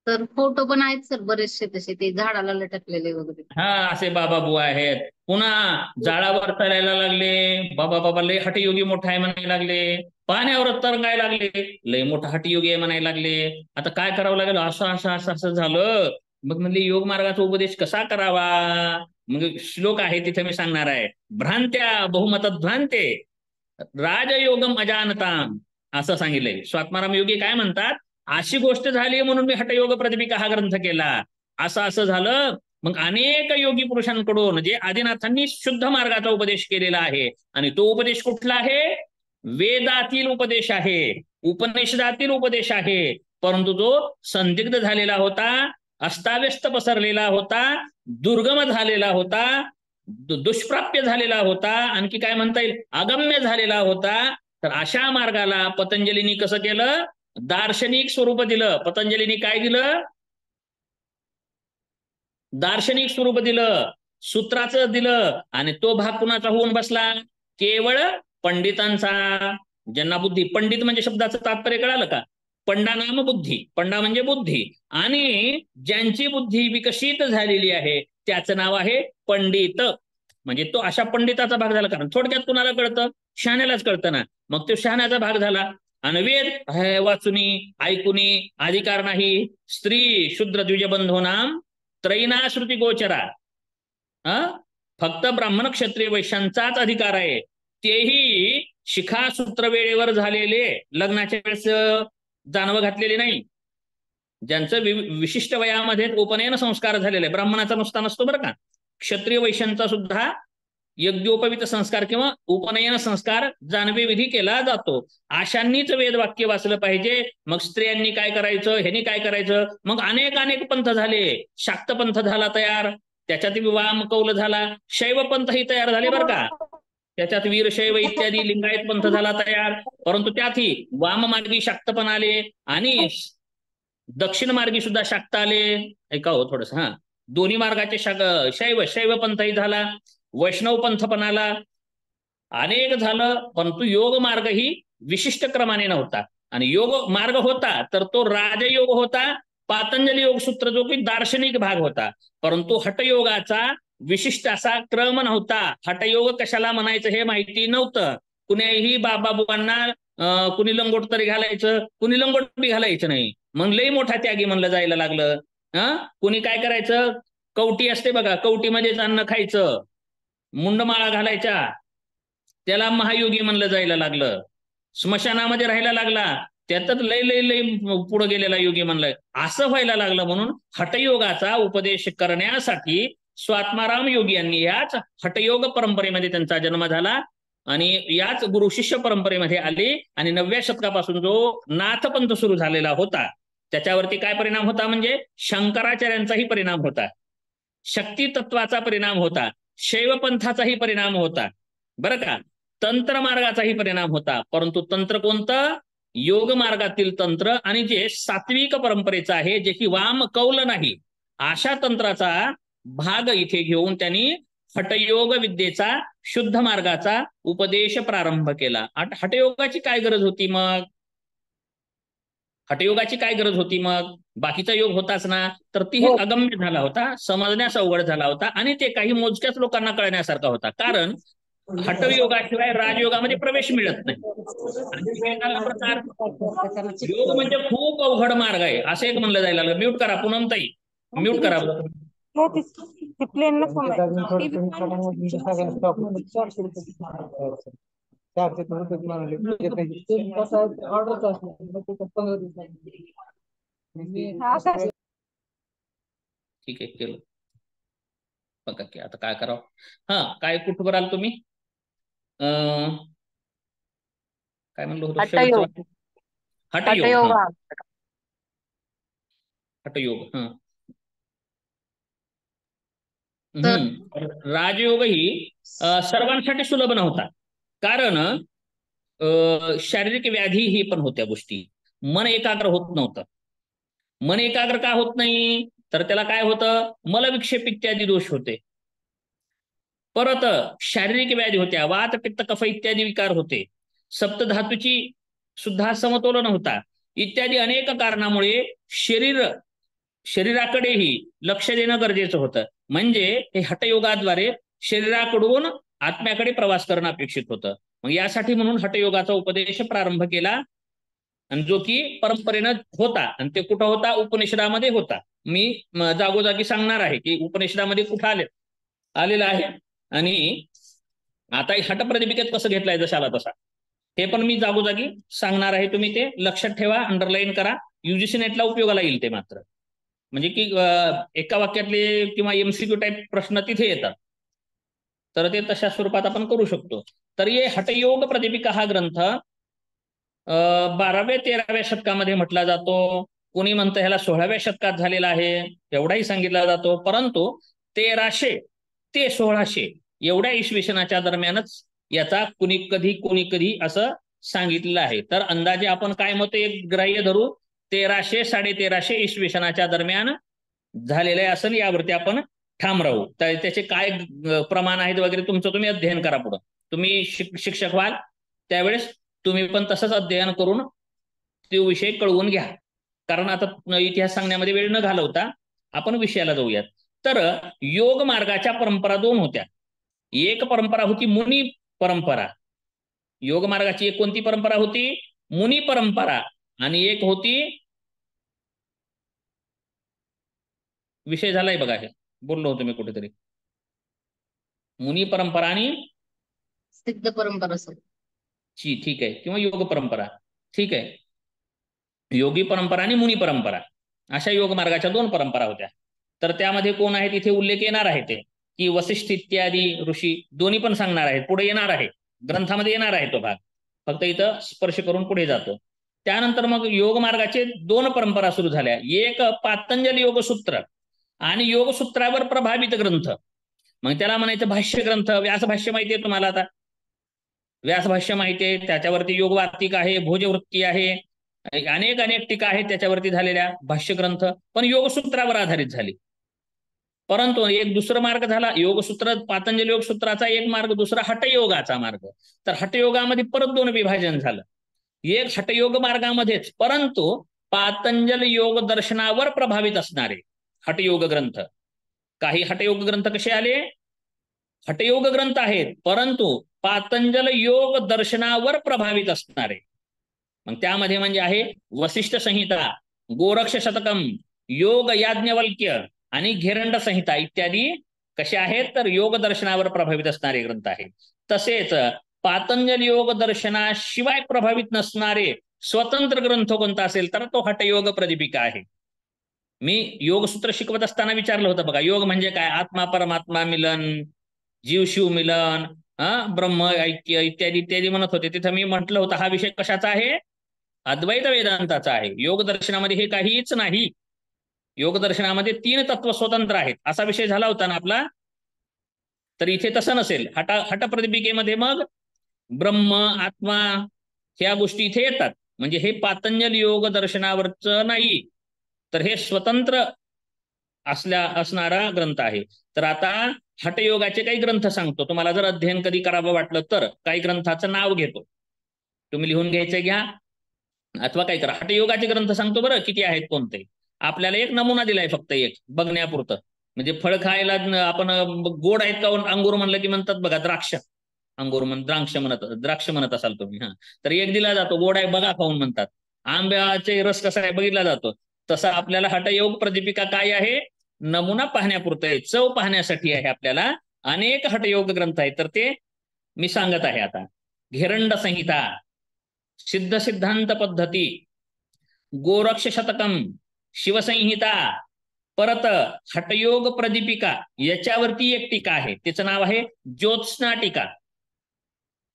B: तर फोटो पण आहेत सर बरेचसे तसे, ते झाडाला लटकलेले वगैरे.
A: हा, असे बाबा बुवा आहेत. पुन्हा जाळावर तरायला लागले, बाबा बाबा लय हठयोगी मोठा आहे म्हणायला लागले. पाण्यावर तरंगायला लागले, लय मोठा हठयोगी आहे म्हणायला लागले. आता काय करावं लागेल, असं असं असं असं झालं. मग म्हणले योग मार्गाचा उपदेश कसा करावा. मग श्लोक आहे तिथे मी सांगणार आहे. भ्रांत्या बहुमतध्वांते राजयोगम अजानताम, असं सांगितलंय. स्वात्माराम योगी काय म्हणतात, अशी गोष्ट झाली म्हणून मी हठयोग प्रतिपिका हा ग्रंथ केला, असं असं झालं. मग अनेक योगी पुरुषांकडून जे आदिनाथांनी शुद्ध मार्गाचा उपदेश केलेला आहे, आणि तो उपदेश कुठला आहे, वेदातील उपदेश आहे, उपनिषदातील उपदेश आहे. परंतु तो संदिग्ध झालेला होता, अस्ताव्यस्त पसरलेला होता, दुर्गम झालेला होता, दुष्प्राप्य झालेला होता, आणखी काय म्हणता येईल, अगम्य झालेला होता. तर अशा मार्गाला पतंजलींनी कसं केलं, दार्शनिक स्वरूप दिलं. पतंजलींनी काय दिलं, दार्शनिक स्वरूप दिलं, सूत्राचं दिलं. आणि तो भाग कुणाचा होऊन बसला, केवळ पंडितांचा. ज्यांना बुद्धी, पंडित म्हणजे शब्दाचं तात्पर्य कळालं का, पंडा नाम बुद्धी, पंडा म्हणजे बुद्धी, आणि ज्यांची बुद्धी विकसित झालेली आहे त्याचं नाव आहे पंडित. म्हणजे तो अशा पंडिताचा भाग झाला. कारण थोडक्यात कुणाला कळतं, शहाण्यालाच कळतं ना. मग तो शहाण्याचा भाग झाला. आणि वेद वाचुनी ऐकुनी अधिकार नाही. स्त्री शूद्र द्विजबंधो नाम त्रैनाश्रुती गोचरा, फक्त ब्राह्मण क्षत्रिय वैश्यांचाच अधिकार आहे. तेही शिखासूत्र वेळेवर झालेले, लग्नाच्या वेळेस जानवं घातलेले नाही, ज्यांचं विशिष्ट वयामध्ये उपनयन संस्कार झालेले. ब्राह्मणाचा नुसता नसतो बरं का, क्षत्रिय वैश्यांचा सुद्धा यज्ञोपवित संस्कार किंवा उपनयन संस्कार जानवे विधी केला जातो. अशांनीच वेदवाक्य वाचलं पाहिजे. मग स्त्रियांनी काय करायचं, ह्यांनी काय करायचं. मग अनेक अनेक पंथ झाले. शाक्त पंथ झाला तयार, त्याच्यात वाम कौल झाला. शैव पंथही तयार झाले बरं का, त्याच्यात वीरशैव इत्यादी लिंगायत पंथ झाला तयार. परंतु त्यातही वाम मार्गी शाक्त पण आले, आणि दक्षिण मार्गी सुद्धा शाक्त आले. ऐका हो थोडस, दोन्ही मार्गाचे शैव पंथही झाला, वैष्णव पंथ पण आला, अनेक झालं, परंतु योग मार्ग ही विशिष्ट क्रमाने नव्हता. आणि योग मार्ग होता तर तो राजयोग होता, पातंजली योग सूत्र जो की दार्शनिक भाग होता. परंतु हटयोगाचा विशिष्ट असा क्रम नव्हता. हटयोग कशाला म्हणायचं हे माहिती नव्हतं. कुणीही बाबाबुवांना कुणी लंगोट तरी घालायचं, कुणी लंगोट बी घालायचं नाही. मग लई मोठा त्यागी म्हणलं जायला लागलं. कुणी काय करायचं, कवटी असते बघा, कवटीमध्येच अन्न खायचं, मुंडमाळा घालायच्या, त्याला महायोगी म्हणलं जायला लागलं. स्मशानामध्ये राहायला लागला, त्यातच लय लय लय पुढे गेलेला योगी म्हणलंय, असं व्हायला लागलं. म्हणून हटयोगाचा उपदेश करण्यासाठी स्वात्माराम योगी यांनी याच हटयोग परंपरेमध्ये त्यांचा जन्म झाला आणि याच गुरु शिष्य परंपरेमध्ये आले. आणि 9व्या शतकापासून जो नाथपंथ सुरू झालेला होता त्याच्यावरती काय परिणाम होता, म्हणजे शंकराचार्यांचाही परिणाम होता, शक्ती तत्वाचा परिणाम होता, शैवपंथाचाही परिणाम होता, बरं का, तंत्र मार्गाचाही परिणाम होता. परंतु तंत्र कोणतं, योग मार्गातील तंत्र, आणि जे सात्विक परंपरेचं आहे, जे की वाम कौल नाही, अशा तंत्राचा भाग इथे घेऊन त्यांनी हटयोग विद्येचा, शुद्ध मार्गाचा उपदेश प्रारंभ केला. हटयोगाची काय गरज होती मग, हटयोगाची काय गरज होती मग, बाकीचा योग होताच ना, तर ती अगम्य झाला होता, समजण्यास अवघड झाला होता, आणि ते काही मोजक्याच लोकांना कळण्यासारखा होता. कारण हटयोगाशिवाय राजयोगामध्ये प्रवेश मिळत नाही. आणि वेगळा प्रकार योग म्हणजे खूप अवघड मार्ग आहे असं एक म्हणलं जायला लागलं. म्यूट करा पूनमताई, म्यूट करा. ठीक आहे, केलं बघा की आता काय करावं. काय कुठवर आल तुम्ही, काय म्हणलं होतं,
C: हटयोग.
A: हटयोग, हटयोग. राजयोग ही सर्वांसाठी सुलभ नव्हता. कारण शारीरिक व्याधी ही पण होत्या गोष्टी, मन एकाग्र होत नव्हतं. मन एकाग्र का होत नाही, तर त्याला काय होतं, मलविक्षेप इत्यादी दोष होते. परत शारीरिक व्याधी होत्या, वात पित्त कफ इत्यादी विकार होते, सप्तधातूची सुद्धा समतोल नव्हता, इत्यादी अनेक कारणामुळे शरीराकडेही लक्ष देणं गरजेचं होतं. म्हणजे हे हटयोगाद्वारे शरीराकडून आत्म्याकडे प्रवास करणं अपेक्षित होतं. मग यासाठी म्हणून हटयोगाचा उपदेश प्रारंभ केला, आणि जो की परंपरेनं होता. आणि ते कुठं होता, उपनिषदामध्ये होता. मी जागोजागी सांगणार आहे की उपनिषदामध्ये कुठं आलेला आहे. आणि आता हटप्रदीपिकेत कसं घेतलंय जशाला तसा, हे पण मी जागोजागी सांगणार आहे. तुम्ही ते लक्षात ठेवा, अंडरलाईन करा, UGC नेटला उपयोगाला येईल ते. मात्र म्हणजे की एका वाक्यातले किंवा MCQ टाईप प्रश्न तिथे येतात, तर ते तशा स्वरूपात आपण करू शकतो. तर हे हटयोग प्रदीपिका हा ग्रंथ 12व्या-13व्या शतकामध्ये म्हटला जातो. कोणी म्हणतं ह्याला 16व्या शतकात झालेला आहे, एवढाही सांगितला जातो. परंतु 1300 ते 1600 एवढ्या इसवी सनाच्या दरम्यानच याचा कुणी कधी असं सांगितलेलं आहे. तर अंदाजे आपण काय मत एक ग्राह्य धरू, 1300-1350 इसवी सनाच्या दरम्यान झालेलं आहे असं यावरती आपण ठाम राहू. तर त्याचे काय प्रमाण आहेत वगैरे तुमचं तुम्ही अध्ययन करा. पुढं तुम्ही शिक्षक व्हाल त्यावेळेस तुम्ही पण तसंच अध्ययन करून तो विषय कळवून घ्या. कारण आता इतिहास सांगण्यामध्ये वेळ न घालवता आपण विषयाला जाऊयात. तर योग मार्गाच्या परंपरा 2 होत्या. एक परंपरा होती मुनी परंपरा. योग मार्गाची एक कोणती परंपरा होती, मुनी परंपरा. आणि एक होती, विषय झालाय बघा, हे बोललो होतो मी कुठेतरी, मुनी परंपरा आणि
B: सिद्ध परंपरा सर.
A: ठीक आहे, किंवा योग परंपरा. ठीक आहे, योगी परंपरा आणि मुनी परंपरा अशा योग मार्गाच्या 2 परंपरा होत्या. तर त्यामध्ये कोण आहेत इथे उल्लेख येणार आहे ते की वसिष्ठ इत्यादी ऋषी दोन्ही पण सांगणार आहेत, पुढे येणार आहे, ग्रंथामध्ये येणार आहे तो भाग, फक्त इथं स्पर्श करून पुढे जातो. त्यानंतर मग योग मार्गाचे 2 परंपरा सुरू झाल्या. एक पातंजली योगसूत्र आणि योगसूत्रावर प्रभावित ग्रंथ, मग त्याला म्हणायचं भाष्य ग्रंथ. व्यासभाष्य माहिती आहे तुम्हाला, आता व्यासभाष्य माहिती आहे, त्याच्यावरती योगवार्तिक आहे, भोजवृत्ती आहे, अनेक टीका आहेत त्याच्यावरती झालेल्या भाष्य ग्रंथ, पण योगसूत्रावर आधारित झाली. परंतु एक दुसरा मार्ग झाला योगसूत्र, पातंजल योगसूत्राचा एक मार्ग, दुसरा हठयोगाचा मार्ग. तर हठयोगामध्ये परत दोन विभाजन झालं. एक हठयोग मार्गामध्येच, परंतु पातंजल योग दर्शनावर प्रभावित असणारे हठयोग ग्रंथ. काही हठयोग ग्रंथ कसे आले, हठयोग ग्रंथ आहेत परंतु पातंजल योग दर्शनावर प्रभावित असणारे. मग त्यामध्ये म्हणजे आहे वसिष्ठ संहिता, गोरक्ष शतकम, योग याज्ञवल्क्य आणि घेरंड संहिता इत्यादी कसे आहेत, तर योग दर्शनावर प्रभावित असणारे ग्रंथ आहेत. तसेच पातंजल योग दर्शनाशिवाय प्रभावित नसणारे स्वतंत्र ग्रंथ कोणता असेल तर तो हठयोग प्रदीपिका आहे. मी योगसूत्र शिकवत असताना विचारलं होतं बघा, योग म्हणजे काय, आत्मा परमात्मा मिलन, जीव शिव मिलन, ब्रह्म ऐक्य इत्यादी इत्यादी म्हणत होते. तिथं मी म्हटलं होतं हा विषय कशाचा आहे, अद्वैत वेदांताचा आहे. योग दर्शनामध्ये हे काहीच नाही. योग दर्शनामध्ये 3 तत्व स्वतंत्र आहेत असा विषय झाला होता ना आपला. तर इथे तसं नसेल. हटप्रदीपिकेमध्ये मग ब्रह्म आत्मा ह्या गोष्टी इथे येतात. म्हणजे हे पातंजल योग दर्शनावरच नाही, तर हे स्वतंत्र असणारा ग्रंथ आहे. तर आता हठयोगाचे काही ग्रंथ सांगतो तुम्हाला, जर अध्ययन कधी करावं वाटलं तर. काही ग्रंथाचं नाव घेतो, तुम्ही लिहून घ्यायचं घ्या अथवा काय करा. हठयोगाचे ग्रंथ सांगतो बरं, किती आहेत कोणते. आपल्याला एक नमुना दिलाय फक्त एक बघण्यापुरतं. म्हणजे फळ खायला आपण गोड आहेत का अंगूर म्हणलं की म्हणतात बघा द्राक्ष, अंगूर द्राक्ष म्हणत असाल तुम्ही. तर एक दिला जातो, गोड आहे बघा खाऊन म्हणतात. आंब्याचे रस कसा आहे बघितला जातो. तसं आपल्याला हठयोग प्रदीपिका काय आहे, नमुना पाहण्यापुरतं आहे, चव पाहण्यासाठी आहे. आपल्याला अनेक हठयोग ग्रंथ आहेत, तर ते मी सांगत आहे आता. घेरंड संहिता, सिद्ध सिद्धांत पद्धती, गोरक्ष शतकम, शिवसंहिता, परत हठयोग प्रदीपिका, याच्यावरती एक टीका आहे, त्याचं नाव आहे ज्योत्स्ना टीका.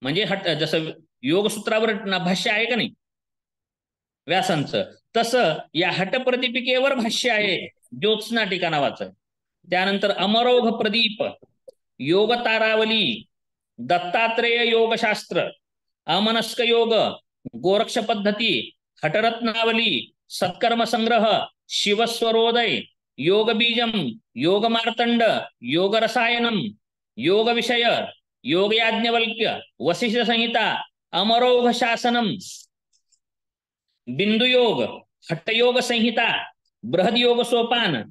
A: म्हणजे जसं योगसूत्रावर भाष्य आहे का नाही व्यासांचं, तसं या हटप्रदीपिकेवर भाष्य आहे ज्योत्स्ना टीका नावाचं. त्यानंतर अमरोघ प्रदीप, योग तारावली, दत्तात्रेय योगशास्त्र, अमनस्क योग, गोरक्ष पद्धती, हटरत्नावली, सत्कर्म संग्रह, शिवस्वरोदय, योग बीजम, योग मार्तंड, योग रसायनम, योग विषय, योग याज्ञवल्क्य, वसिष्ठ संहिता, अमरोघ शासनम, बिंदु योग, हट्टयोग संहिता, बृहद योग सोपान,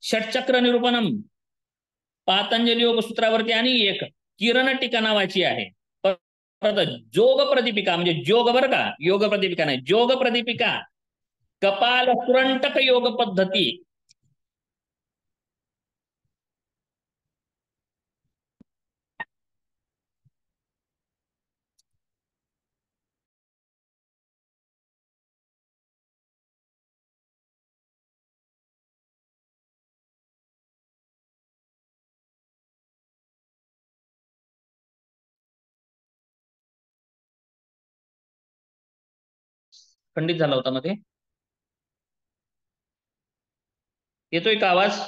A: षटचक्र निरूपणम, पातंजल योग सूत्रावरती आणि एक किरण टीका नावाची आहे. परत जोग प्रदीपिका, म्हणजे जोग बरं का, योग प्रदीपिका नाही, जोग प्रदीपिका, कपाल कुरंटक योग पद्धती, खंडित झाला होता मध्ये. येतोय का आवाज?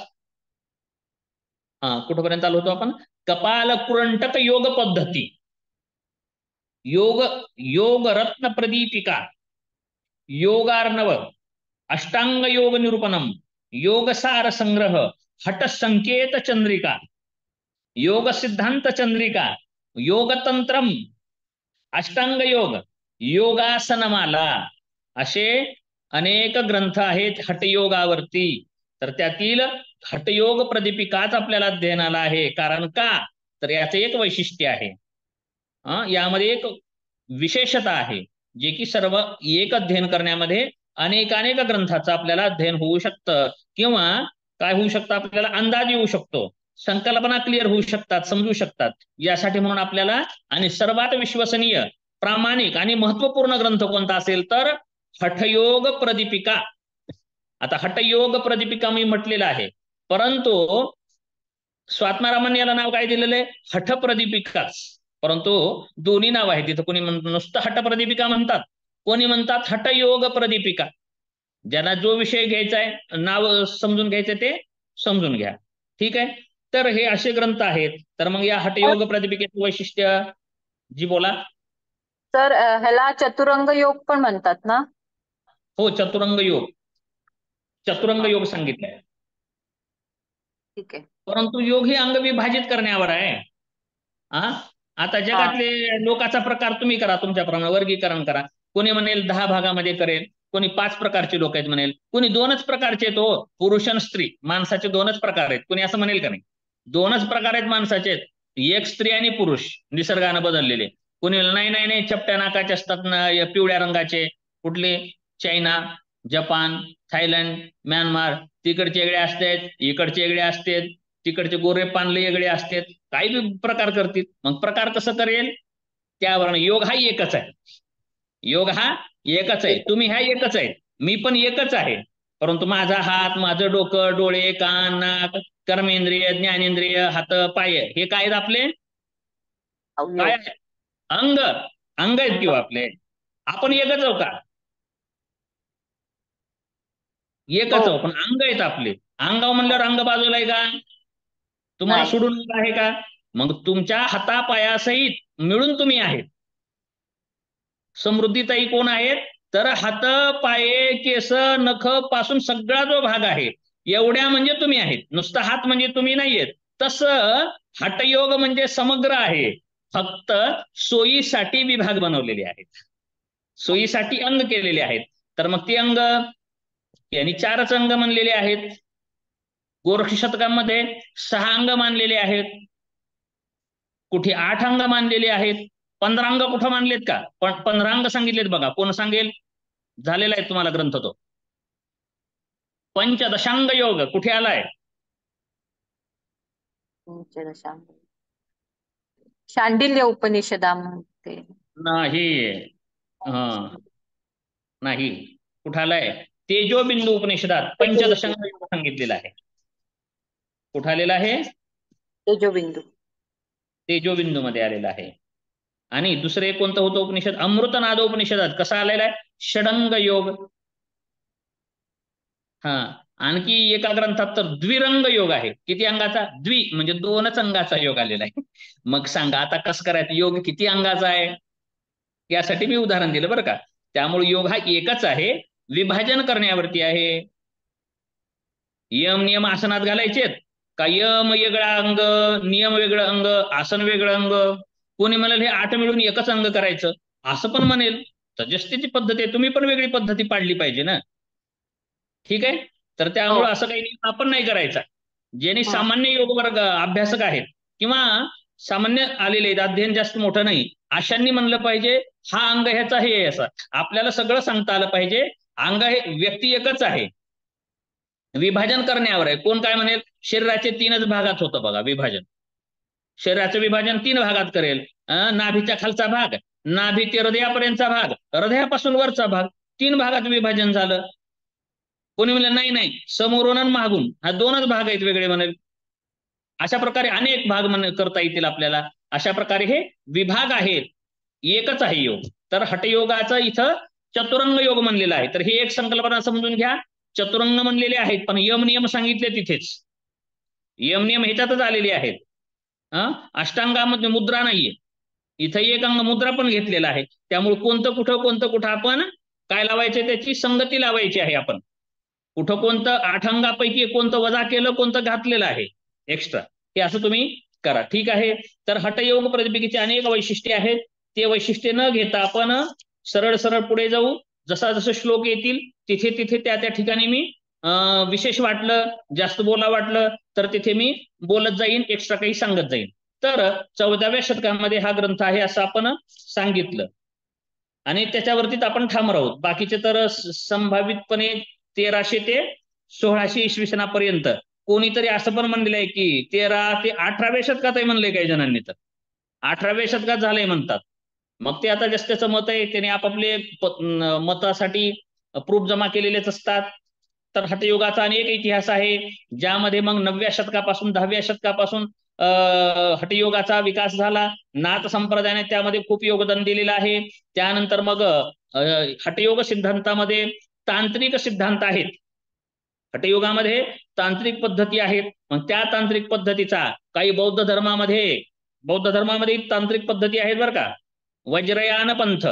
A: कुठपर्यंत आलो होतो आपण? कपाल कुरंटक योग पद्धती, योग रत्न प्रदीपिका, योगार्णव, अष्टांग योग निरूपणम, योग सार संग्रह, हट संकेत चंद्रिका, योग सिद्धांत चंद्रिका, योग तंत्रम, अष्टांग योग, योगासनमाला, असे अनेक ग्रंथ आहेत हठयोगावरती. तर त्यातील हठयोग प्रदीपिकाच आपल्याला अध्ययनाला आहे. कारण का, तर याचं एक वैशिष्ट्य आहे, यामध्ये एक विशेषता आहे, जे की सर्व एक अध्ययन करण्यामध्ये अनेक ग्रंथाचं आपल्याला अध्ययन होऊ शकतं, किंवा काय होऊ शकतं, आपल्याला अंदाज येऊ शकतो, संकल्पना क्लिअर होऊ शकतात, समजू शकतात. यासाठी म्हणून आपल्याला, आणि सर्वात विश्वसनीय, प्रामाणिक आणि महत्वपूर्ण ग्रंथ कोणता असेल तर हठयोग प्रदीपिका. आता हठयोग प्रदीपिका मी म्हटलेलं आहे, परंतु स्वात्मारामांनी याला नाव काय दिलेलं आहे, हठप्रदीपिकाच. परंतु दोन्ही नाव आहेत तिथं. कोणी नुसतं हठप्रदीपिका म्हणतात, कोणी म्हणतात हठयोग प्रदीपिका. ज्यांना जो विषय घ्यायचा आहे, नाव समजून घ्यायचं ते समजून घ्या. ठीक आहे. तर हे असे ग्रंथ आहेत. तर मग या हठयोग प्रदीपिकेचं वैशिष्ट्य, जी बोला.
C: सर ह्याला चतुरंग योग पण म्हणतात ना?
A: हो, चतुरंग योग सांगितलंय.
C: ठीक आहे.
A: परंतु योग हे अंग विभाजित करण्यावर आहे. हा, आता जगातले लोकाचा प्रकार तुम्ही करा, तुमच्याप्रमाणे वर्गीकरण करा. कोणी म्हणेल 10 भागामध्ये करेल, कोणी 5 प्रकारचे लोक आहेत म्हणेल, कोणी 2च प्रकारचे आहेत. हो, पुरुष आणि स्त्री माणसाचे 2च प्रकार आहेत. कोणी असं म्हणेल का नाही? 2च प्रकार आहेत माणसाचे, एक स्त्री आणि पुरुष निसर्गाने बदललेले. कोणी नाही नाही नाही चपट्या नाकाचे असतात ना, पिवळ्या रंगाचे, कुठले चायना, जपान, थायलंड, म्यानमार, तिकडचे वेगळे असतात, इकडचे वेगळे असतात, तिकडचे गोरे पांढरे वेगळे असतात, काही बी प्रकार करतील. मग प्रकार कसं करेल त्यावर. योग हा एकच आहे. योग हा एकच आहे. तुम्ही ह्या एकच आहे, मी पण एकच आहे. परंतु माझा हात, माझं डोकं, डोळे, कान, नाक, कर्मेंद्रिय, ज्ञानेंद्रिय, हात, पाय हे काय आहेत आपले? काय आहे? अंग. अंग आहेत किंवा आपले. आपण एकच आहो का? एकच आहो, पण अंग आहेत आपले. अंगाव म्हणल्यावर अंग बाजूला आहे का? तुम्हाला
C: नाही.
A: सोडून आहे का? मग तुमच्या हातापायासहित मिळून तुम्ही आहेत. समृद्धीताई कोण आहेत? तर हात, पाये, केस, नख पासून सगळा जो भाग आहे एवढ्या म्हणजे तुम्ही आहेत. नुसता हात म्हणजे तुम्ही नाहीयेत. तसं हठयोग म्हणजे समग्र आहे, फक्त सोयीसाठी विभाग बनवलेले आहेत, सोयीसाठी अंग केलेले आहेत. तर मग ती अंग यांनी 4च अंग मानलेले आहेत. गोरक्ष शतकामध्ये 6 अंग मानलेले आहेत, कुठे 8 अंग मानलेले आहेत. 15 अंग कुठं मानलेत का? पण 15 अंग सांगितलेत बघा. कोण सांगेल? झालेला आहे तुम्हाला ग्रंथ तो. पंचदशांग योग कुठे आलाय?
C: शांडिल्य उपनिषदामध्ये
A: नाही. नाही. कुठं आलाय? तेजोबिंदू उपनिषदात पंचदशांग योग सांगितलेला आहे. कुठं आलेला आहे?
C: तेजोबिंदू.
A: तेजोबिंदू मध्ये आलेला आहे. आणि दुसरे कोणतं होतं उपनिषद? अमृतनाद उपनिषदात कसा आलेला आहे? षडंग योग. हा, आणखी एका ग्रंथात तर द्विरंग योग आहे. किती अंगाचा? द्वि म्हणजे 2च अंगाचा योग आलेला आहे. मग सांगा आता कसं करायचं? योग किती अंगाचा आहे यासाठी मी उदाहरण दिलं बरं का. त्यामुळे योग हा एकच आहे, विभाजन करण्यावरती आहे. यम नियम आसनात घालायचेत का? यम वेगळा अंग, नियम वेगळं अंग, आसन वेगळं अंग. कोणी म्हणेल हे 8 मिळून एकच अंग करायचं, असं पण म्हणेल. सजस्तीची पद्धत आहे, तुम्ही पण वेगळी पद्धती पाडली पाहिजे ना. ठीक आहे. तर त्यामुळं असं काही नियम आपण नाही करायचा. ज्यांनी सामान्य योग वर्ग अभ्यासक आहेत किंवा सामान्य आलेले आहेत, अध्ययन जास्त मोठं नाही, अशांनी म्हणलं पाहिजे हा अंग ह्याचा हे असं. आपल्याला सगळं सांगता आलं पाहिजे. अंग हे व्यक्ती एकच आहे, विभाजन करण्यावर आहे. कोण काय म्हणेल? शरीराचे 3च भागात होतं बघा विभाजन. शरीराचं विभाजन 3 भागात करेल. नाभीच्या खालचा भाग, नाभी ते हृदयापर्यंतचा भाग, हृदयापासून वरचा भाग, 3 भागात विभाजन झालं. कोणी म्हणलं नाही नाही समोरून आणि मागून, हा 2च भाग आहेत वेगळे म्हणेल. अशा प्रकारे अनेक भाग करता येतील आपल्याला. अशा प्रकारे हे विभाग आहेत, एकच आहे योग. तर हठयोगाचा इथं चतुरंग योग म्हणलेला आहे. तर ही एक संकल्पना समजून घ्या. चतुरंग म्हणलेले आहेत, पण यम नियम सांगितले तिथेच. यम नियम ह्याच्यातच आलेले आहेत. अष्टांगामध्ये मुद्रा नाहीये. इथं एक अंग मुद्रा पण घेतलेला आहे. त्यामुळे कोणतं कुठं आपण काय लावायचे? त्याची संगती लावायची आहे. आपण कुठं कोणतं 8 अंगापैकी कोणतं वजा केलं, कोणतं घातलेलं आहे एक्स्ट्रा, हे असं तुम्ही करा. ठीक आहे. तर हठयोग प्रतिपिकेची अनेक वैशिष्ट्ये आहेत. ते वैशिष्ट्ये न घेता आपण सरळ सरळ पुढे जाऊ. जसा जसं श्लोक येतील तिथे तिथे त्या त्या ठिकाणी मी विशेष वाटलं, जास्त बोला वाटलं तर तिथे मी बोलत जाईन, एक्स्ट्रा काही सांगत जाईन. तर 14व्या शतकामध्ये हा ग्रंथ आहे असं आपण सांगितलं आणि त्याच्यावरतीच आपण ठाम राहू. बाकीचे तर संभावितपणे 1300 ते 1600 इसवी सनापर्यंत कोणीतरी असं पण म्हणलेलं आहे की 13 ते 18व्या शतकात आहे म्हणलंय काही जणांनी. तर 18व्या शतकात झालंय म्हणतात. मग ते आता जस्ट त्याचं मत आहे, त्याने आपापले मतासाठी प्रूफ जमा केलेलेच असतात. तर हठयोगाचा अनेक इतिहास आहे, ज्यामध्ये मग 9व्या शतकापासून 10व्या शतकापासून हठयोगाचा विकास झाला. नाथ संप्रदायाने त्यामध्ये खूप योगदान दिलेलं आहे. त्यानंतर मग हठयोग सिद्धांतामध्ये तांत्रिक सिद्धांत आहेत. हठयोगामध्ये तांत्रिक पद्धती आहेत. मग त्या तांत्रिक पद्धतीचा काही बौद्ध धर्मामध्ये तांत्रिक पद्धती आहेत बरं का. वज्रयान पंथ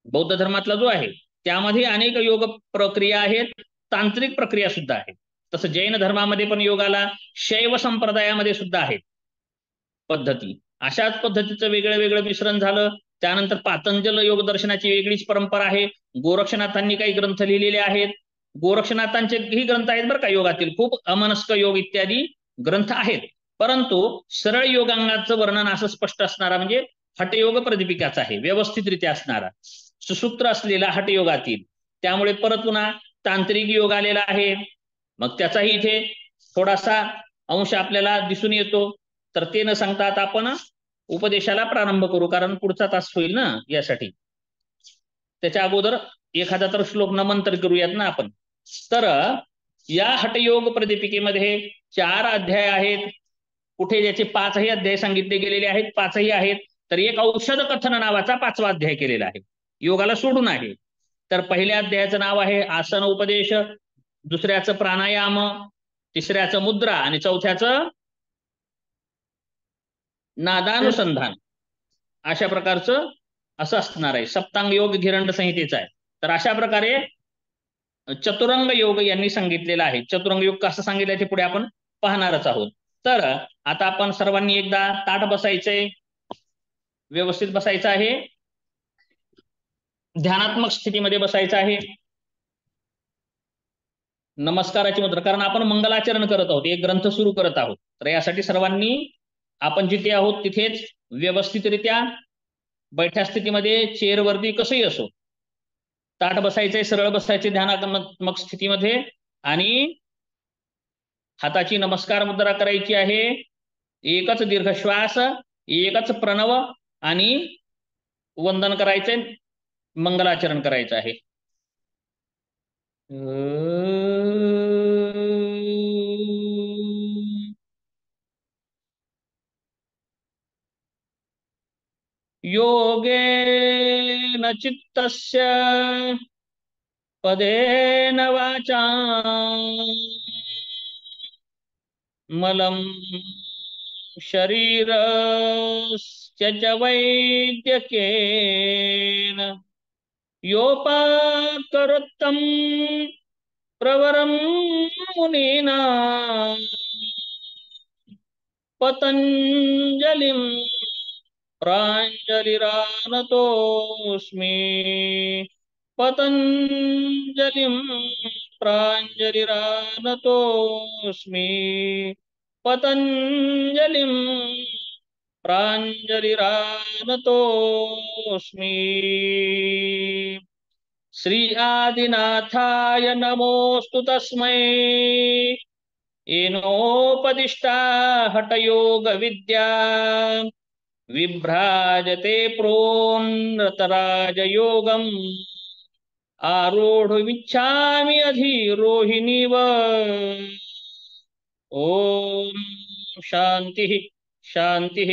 A: बौद्ध धर्मातला जो आहे त्यामध्ये अनेक योग प्रक्रिया आहेत, तांत्रिक प्रक्रिया सुद्धा आहे. तसं जैन धर्मामध्ये पण योगाला शैव संप्रदायामध्ये सुद्धा आहेत पद्धती. अशाच पद्धतीचं वेगळं वेगळं मिश्रण झालं. त्यानंतर पातंजल योग दर्शनाची वेगळीच परंपरा आहे. गोरक्षनाथांनी काही ग्रंथ लिहिलेले आहेत. गोरक्षनाथांचे ही ग्रंथ आहेत बरं का योगातील, खूप अमनस्क योग इत्यादी ग्रंथ आहेत. परंतु सरळ योगांगाचं वर्णन असं स्पष्ट असणारा म्हणजे हठयोग प्रदीपिकाचा आहे, व्यवस्थितरित्या असणारा, सुसूत्र असलेला हठयोगातील. त्यामुळे परत पुन्हा तांत्रिक योग आलेला आहे. मग त्याचाही इथे थोडासा अंश आपल्याला दिसून येतो. तर ते न सांगता आता आपण उपदेशाला प्रारंभ करू, कारण पुढचा तास होईल ना यासाठी. त्याच्या अगोदर एखादा तर श्लोक नमन तर करूयात ना आपण. तर या हठयोग प्रदीपिकेमध्ये 4 अध्याय आहेत. कुठे ज्याचे 5ही अध्याय सांगितले गेलेले आहेत, 5ही आहेत. तर एक औषध कथन नावाचा 5वा अध्याय केलेला आहे, योगाला सोडून आहे. तर पहिल्या अध्यायाचं नाव आहे आसन उपदेश, दुसऱ्याचं प्राणायाम, तिसऱ्याचं मुद्रा आणि चौथ्याचं नादानुसंधान. अशा प्रकारचं असं असणार आहे. सप्तांग योग घिरंड संहितेचा आहे. तर अशा प्रकारे चतुरंग योग यांनी सांगितलेला आहे. चतुरंग योग कसं सांगितलं ते पुढे आपण पाहणारच आहोत. तर आता आपण सर्वांनी एकदा ताठ बसायचंय, व्यवस्थित बसायचं आहे, ध्यानात्मक स्थितीमध्ये बसायचं आहे. नमस्काराची मुद्रा, कारण आपण मंगलाचरण करत आहोत, एक ग्रंथ सुरू करत आहोत. तर यासाठी सर्वांनी आपण जिथे आहोत तिथेच व्यवस्थितरित्या बैठ्या स्थितीमध्ये, चेअरवरती कसंही असो, ताठ बसायचंय, सरळ बसायचे ध्यानात्मक स्थितीमध्ये. आणि हाताची नमस्कार मुद्रा करायची आहे. एकच दीर्घ श्वास, एकच प्रणव आणि वंदन करायचंय, मंगलाचरण करायचं आहे. योगेन चित्तस्य पदेन वाचा मलं शरीरस्य च वैद्यकेन योपाकरोत्तं प्रवरं मुनीना पतंजलिं प्राञ्जलिरानतोऽस्मि, पतंजलिं प्राञ्जलिरानतोऽस्मि, पतंजलिं प्राञ्जलिरानतोऽस्मि. श्री आदिनाथाय नमोस्तु तस्मै, येनोपदिष्टा हठयोग विद्या विभ्राजते प्रोन्नतराजयोगम् आरोढुमिच्छामि अधिरोहिणीव. ओम शांति शांति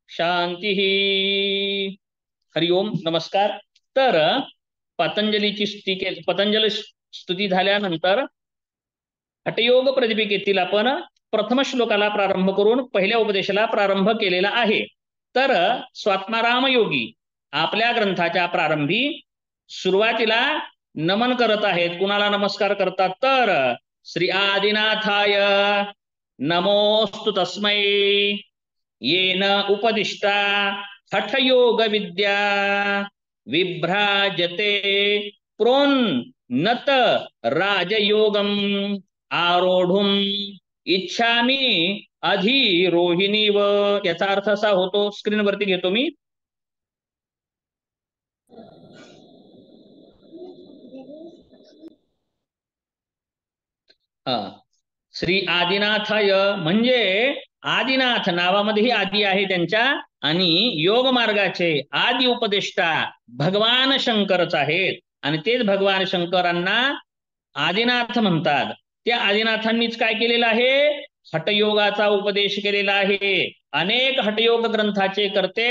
A: शांति. हरिओम. नमस्कार. तर पतंजलीची पतंजली स्तुती झाल्यानंतर हठयोग प्रदीपिकेतील आपण प्रथम श्लोकाला प्रारंभ करून पहिल्या उपदेशाला प्रारंभ केलेला आहे. तर स्वात्माराम योगी आपल्या ग्रंथाच्या प्रारंभी सुरुवातीला नमन करत आहेत. कुणाला नमस्कार करतात? तर श्री आदिनाथाय नमोस्तु तस्मै, येन उपदिष्टा हठयोग विद्या विभ्राजते प्रोन्नत राजयोगम आरोढुम इच्छामी अधिरोहिणीव. याचा अर्थ असा होतो, स्क्रीनवरती घेतो मी. श्री आदिनाथाय म्हणजे आदिनाथ, नावामध्येही आदी आहे त्यांच्या, आणि योग मार्गाचे आदि उपदेष्टा भगवान शंकरच आहेत. आणि तेच भगवान शंकरांना आदिनाथ म्हणतात. त्या आदिनाथांनीच काय केलेलं आहे? हठयोगाचा उपदेश केलेला आहे. अनेक हठयोग ग्रंथाचे कर्ते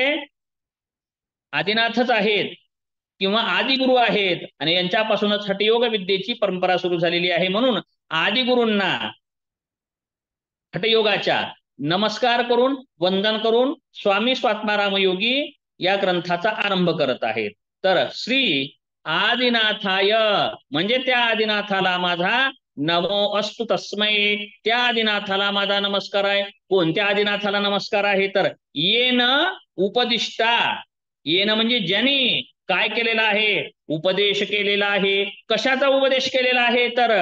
A: आदिनाथच आहेत किंवा आदिगुरु आहेत, आणि यांच्यापासूनच हठयोग विद्येची परंपरा सुरू झालेली आहे. म्हणून आदिगुरूंना हठयोगाच्या नमस्कार करून, वंदन करून स्वामी स्वात्माराम योगी या ग्रंथाचा आरंभ करत आहेत. तर श्री आदिनाथाय म्हणजे त्या आदिनाथाला माझा नमो अस्तु तस्मै, त्या आदिनाथाला माझा नमस्कार आहे. कोणत्या आदिनाथाला नमस्कार आहे तर येन उपदिष्टा, येन म्हणजे ज्यांनी काय केलेला आहे, उपदेश केलेला आहे. कशाचा उपदेश केलेला आहे तर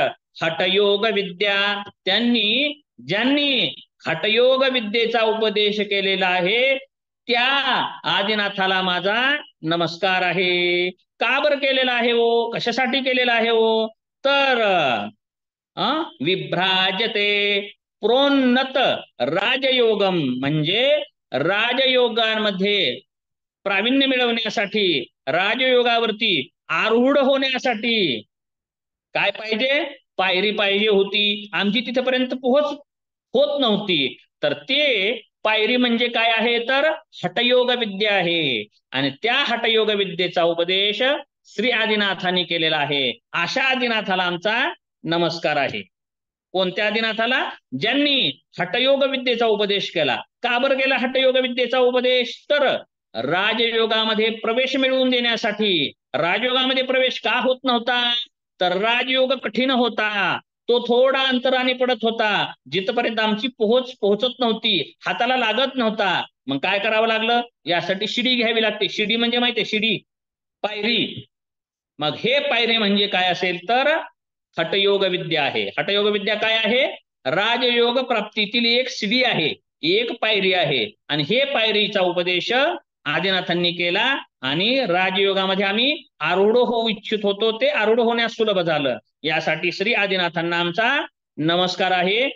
A: हठयोग विद्या, ज्यांनी हठयोग विद्येचा उपदेश केलेला आहे त्या आदिनाथाला माझा नमस्कार आहे. का बरं केलेला आहे हो, कशासाठी केलेला आहे हो तर विभ्राजते प्रोन्नत राजयोगम, म्हणजे राजयोगांमध्ये प्रावीण्य मिळवण्यासाठी, राजयोगावरती आरूढ होण्यासाठी काय पाहिजे, पायरी पाहिजे होती. आमची तिथपर्यंत पोहोच होत नव्हती. तर ते पायरी म्हणजे काय आहे तर हठयोग विद्या आहे. आणि त्या हठयोग विद्येचा उपदेश श्री आदिनाथांनी केलेला आहे. अशा आदिनाथाला आमचा नमस्कार आहे. कोणत्या आदिनाथाला, ज्यांनी हठयोग विद्येचा उपदेश केला. का बरं केला हठयोग विद्येचा उपदेश तर राजयोगामध्ये प्रवेश मिळवून देण्यासाठी. राजयोगामध्ये प्रवेश का होत नव्हता तर राजयोग कठीण होता, तो थोडा अंतराने पडत होता, जिथपर्यंत आमची पोहोचत नव्हती, हाताला लागत नव्हता. मग काय करावं लागलं, यासाठी शिडी घ्यावी लागते. शिडी म्हणजे माहितीये, शिडी पायरी. मग हे पायरी म्हणजे काय असेल तर हठयोग विद्या आहे. हठयोग विद्या काय आहे, राजयोग प्राप्तीतील एक शिडी आहे, एक पायरी आहे. आणि हे पायरीचा उपदेश आदिनाथांनी केला. आणि राजयोगामध्ये आम्ही आरूढ होऊ इच्छित होतो, ते आरूढ होण्यास सुलभ झालं. यासाठी श्री आदिनाथांना आमचा नमस्कार आहे,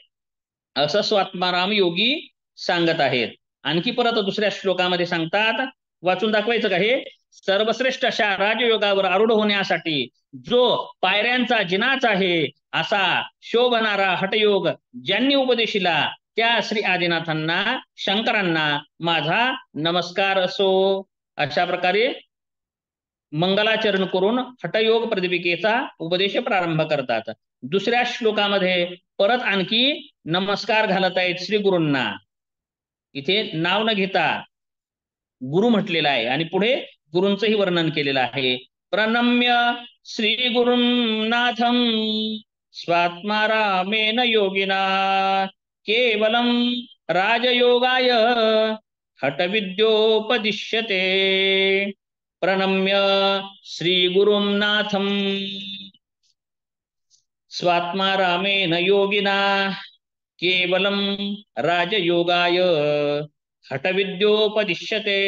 A: असं स्वात्माराम योगी सांगत आहेत. आणखी परत दुसऱ्या श्लोकामध्ये सांगतात, वाचून दाखवायचं का हे, सर्वश्रेष्ठ अशा राजयोगावर आरूढ होण्यासाठी जो पायऱ्यांचा जिनाच आहे असा शोभणारा हठयोग ज्यांनी उपदेशिला त्या श्री आदिनाथांना, शंकरांना माझा नमस्कार असो. अशा प्रकारे मंगलाचरण करून हठयोग प्रदीपिकेचा उपदेश प्रारंभ करतात. दुसऱ्या श्लोकामध्ये परत आणखी नमस्कार घालत आहेत श्री गुरूंना. इथे नाव न घेता गुरु म्हटलेला आहे आणि पुढे गुरूंचंही वर्णन केलेलं आहे. प्रणम्य श्री गुरुं नाथं स्वात्मा रामेण योगिना केवलं राजयोगाय हठविद्योपदिश्यते. प्रणम्य श्री गुरुं नाथं स्वात्मा रामेण योगिना केवलं राजयोगाय हठविद्योपदिश्यते.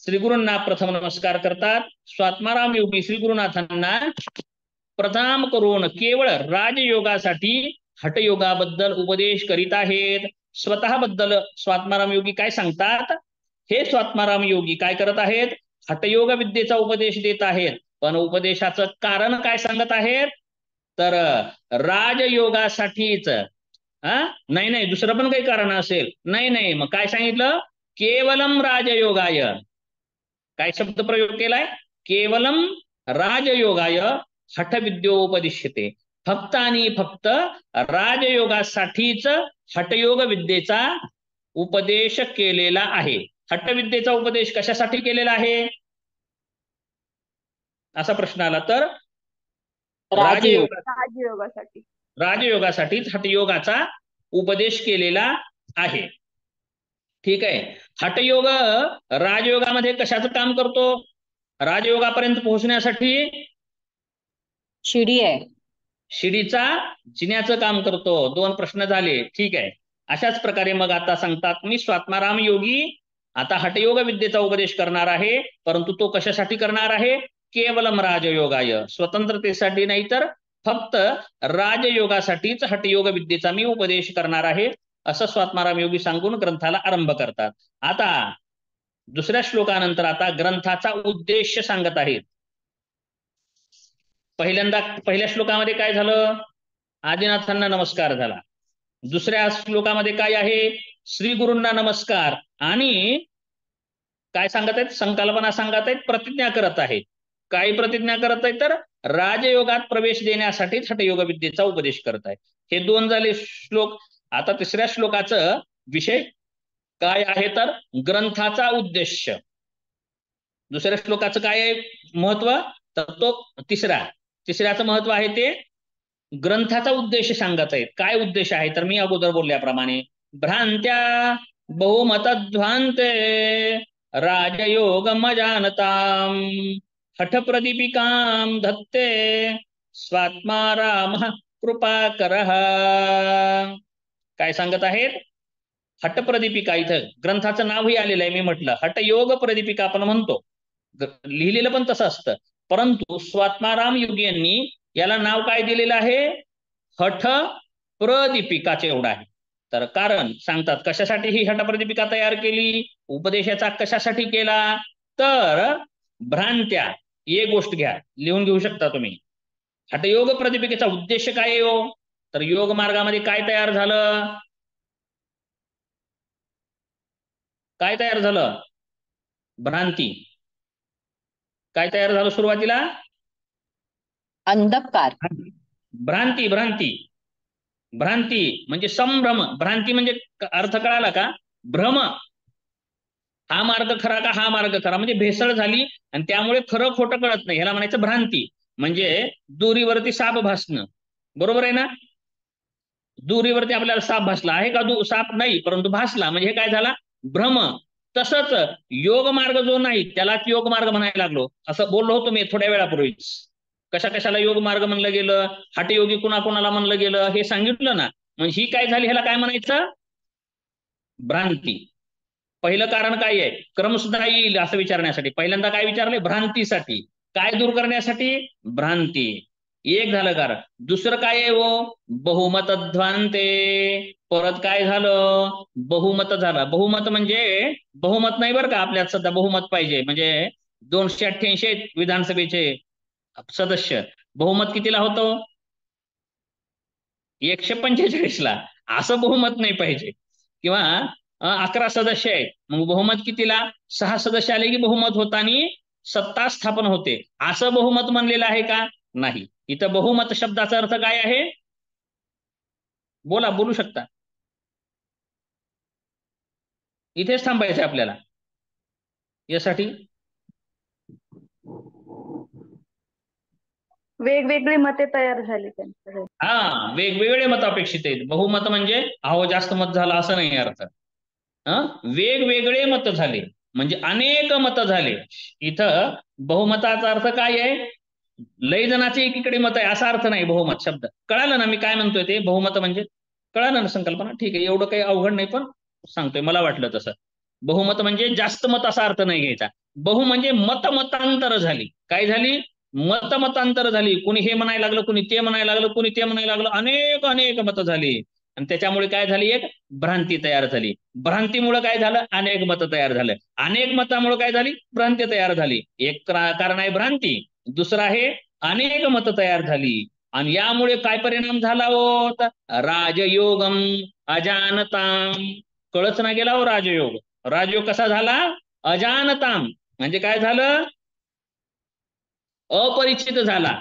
A: श्री गुरूंना प्रथम नमस्कार करतात. स्वात्माराम योगी श्री गुरुनाथांना प्रथम करून केवळ राजयोगासाठी हठयोगाबद्दल उपदेश करीत आहेत. स्वतःबद्दल स्वात्माराम योगी काय सांगतात, हे स्वात्माराम योगी काय करत आहेत, हठयोग विद्येचा उपदेश देत आहेत. पण उपदेशाचं कारण काय सांगत आहेत तर राजयोगासाठीच. नाही दुसरं पण काही कारण असेल, नाही मग काय सांगितलं, केवलम राजयोगाय. काय शब्द प्रयोग केलाय, केवलम राजयोगाय हठविद्योपदिश्यते. फक्त आणि फक्त राजयोगासाठीच हठयोग विद्येचा उपदेश केलेला आहे. हठविद्येचा उपदेश कशासाठी केलेला आहे असा प्रश्न आला तर राजयोगासाठीच हठयोगाचा उपदेश केलेला आहे. ठीक आहे. हठयोग राजयोगामध्ये कशाचं काम करतो, राजयोगापर्यंत पोहोचण्यासाठी
C: शिडी आहे,
A: शिडीचा जिन्याचं काम करतो. दोन प्रश्न झाले. ठीक आहे. अशाच प्रकारे मग आता सांगतात, मी स्वात्माराम योगी आता हठयोग विद्येचा उपदेश करणार आहे, परंतु तो कशासाठी करणार आहे, केवलम राजयोगाय, स्वतंत्रतेसाठी नाही तर फक्त राजयोगासाठीच हठयोग विद्येचा मी उपदेश करणार आहे, असं स्वात्माराम योगी सांगून ग्रंथाला आरंभ करतात. आता दुसऱ्या श्लोकानंतर आता ग्रंथाचा उद्देश सांगत आहेत. पहिल्या श्लोकामध्ये काय झालं, आदिनाथांना नमस्कार झाला. दुसऱ्या श्लोकामध्ये काय आहे, श्री गुरूंना नमस्कार. आणि काय सांगत आहेत, संकल्पना सांगत आहेत, प्रतिज्ञा करत आहेत. काय प्रतिज्ञा करत आहेत तर राजयोगात प्रवेश देण्यासाठीच हठयोग विद्येचा उपदेश करत आहेत. हे दोन झाले श्लोक. आता तिसऱ्या श्लोकाचं विषय काय आहे तर ग्रंथाचा उद्देश. दुसऱ्या श्लोकाचं काय आहे महत्व तर तो तिसऱ्याचं महत्व आहे ते ग्रंथाचा उद्देश सांगत आहेत. काय उद्देश आहे तर मी अगोदर बोलल्याप्रमाणे भ्रांत्या बहुमतध्वांते राजयोगम जानताम हठप्रदीपिकां धत्ते स्वात्मा राम कृपाकरः. काय सांगत आहेत? हटप्रदीपिका, इथं ग्रंथाचं नावही आलेलं आहे, मी म्हटलं हटयोग प्रदीपिका आपण म्हणतो, लिहिलेलं पण तसं असतं. परंतु स्वात्माराम योगी यांनी याला नाव काय दिलेलं आहे? हठ प्रदीपिकाचे एवढं आहे. तर कारण सांगतात कशासाठी ही हटप्रदीपिका तयार केली, उपदेशाचा कशासाठी केला, तर भ्रांत्या, एक गोष्ट घ्या, लिहून घेऊ शकता तुम्ही. हठयोग प्रदीपिकेचा उद्देश काय आहे हो? तर योग मार्गामध्ये काय तयार झालं? काय तयार झालं? भ्रांती. काय तयार झालं सुरुवातीला?
C: अंधकार.
A: भ्रांती. भ्रांती भ्रांती म्हणजे संभ्रम. भ्रांती म्हणजे अर्थ कळाला का? भ्रम. हा मार्ग खरा का हा मार्ग खरा, म्हणजे भेसळ झाली आणि त्यामुळे खरं खोटं कळत नाही, ह्याला म्हणायचं भ्रांती. म्हणजे दुरीवरती साप भासणं, बरोबर आहे ना? दुरीवरती आपल्याला साप भासला आहे का? साप नाही, परंतु भासला म्हणजे हे काय झाला? भ्रम. तसंच योग मार्ग जो नाही त्यालाच योग मार्ग म्हणायला लागलो, असं बोललो होतो मी थोड्या वेळापूर्वीच. कशा कशाला योग मार्ग म्हणलं गेलं, हठयोगी कुणाला म्हणलं गेलं हे सांगितलं ना. म्हणजे ही काय झाली, ह्याला काय म्हणायचं? भ्रांती. पहिलं कारण काय आहे? क्रम सुद्धा येईल असं विचारण्यासाठी. पहिल्यांदा काय विचारले? भ्रांतीसाठी. काय दूर करण्यासाठी? भ्रांती. एक झालं कारण. दुसरं काय आहे हो? बहुमतध्वांते. परत काय झालं? बहुमत झाला. बहुमत म्हणजे बहुमत नाही बरं का, आपल्यात सध्या बहुमत पाहिजे, म्हणजे 288 आहेत विधानसभेचे सदस्य. बहुमत कितीला होतं? 145ला. असं बहुमत नाही पाहिजे. किंवा 11 सदस्य आहेत, मग बहुमत कितीला? 6 सदस्य आले की बहुमत होतं आणि सत्ता स्थापन होते. असं बहुमत म्हणलेलं आहे का? नाही. इथं बहुमत शब्दाचा अर्थ काय आहे? बोला, बोलू शकता. इथेच थांबायचं आपल्याला यासाठी.
D: वेगवेगळी मते तयार झाली त्यांच्याकडे.
A: हा, वेगवेगळे मत अपेक्षित आहेत. बहुमत म्हणजे अहो जास्त मत झालं असं नाही अर्थ. वेगवेगळे मत झाले म्हणजे अनेक मत झाले. इथं बहुमताचा अर्थ काय आहे? लय जणाचे एकीकडे मत आहे असा अर्थ नाही. बहुमत शब्द कळालं ना मी काय म्हणतोय ते? बहुमत म्हणजे कळालं ना संकल्पना? ठीक आहे, एवढं काही अवघड नाही, पण सांगतोय मला वाटलं तसं. बहुमत म्हणजे जास्त मत असा अर्थ नाही घ्यायचा. बहु म्हणजे मतांतर झाली. काय झाली? मतांतर झाली. कुणी हे म्हणायला लागलं, कुणी ते म्हणायला लागलं, कुणी ते म्हणायला लागलं, अनेक अनेक मतं झाली. आणि त्याच्यामुळे काय झाली? एक भ्रांती तयार झाली. भ्रांतीमुळे काय झालं? अनेक मतं तयार झालं. अनेक मतामुळे काय झाली? भ्रांती तयार झाली. एक कारण आहे भ्रांती, दुसरं आहे अनेक मतं तयार झाली. आणि यामुळे काय परिणाम झाला हो? राजयोगम अजानताम. कळच ना गेला हो राजयोग. राजयोग कसा झाला? अजानताम म्हणजे काय झालं? अपरिचित झाला.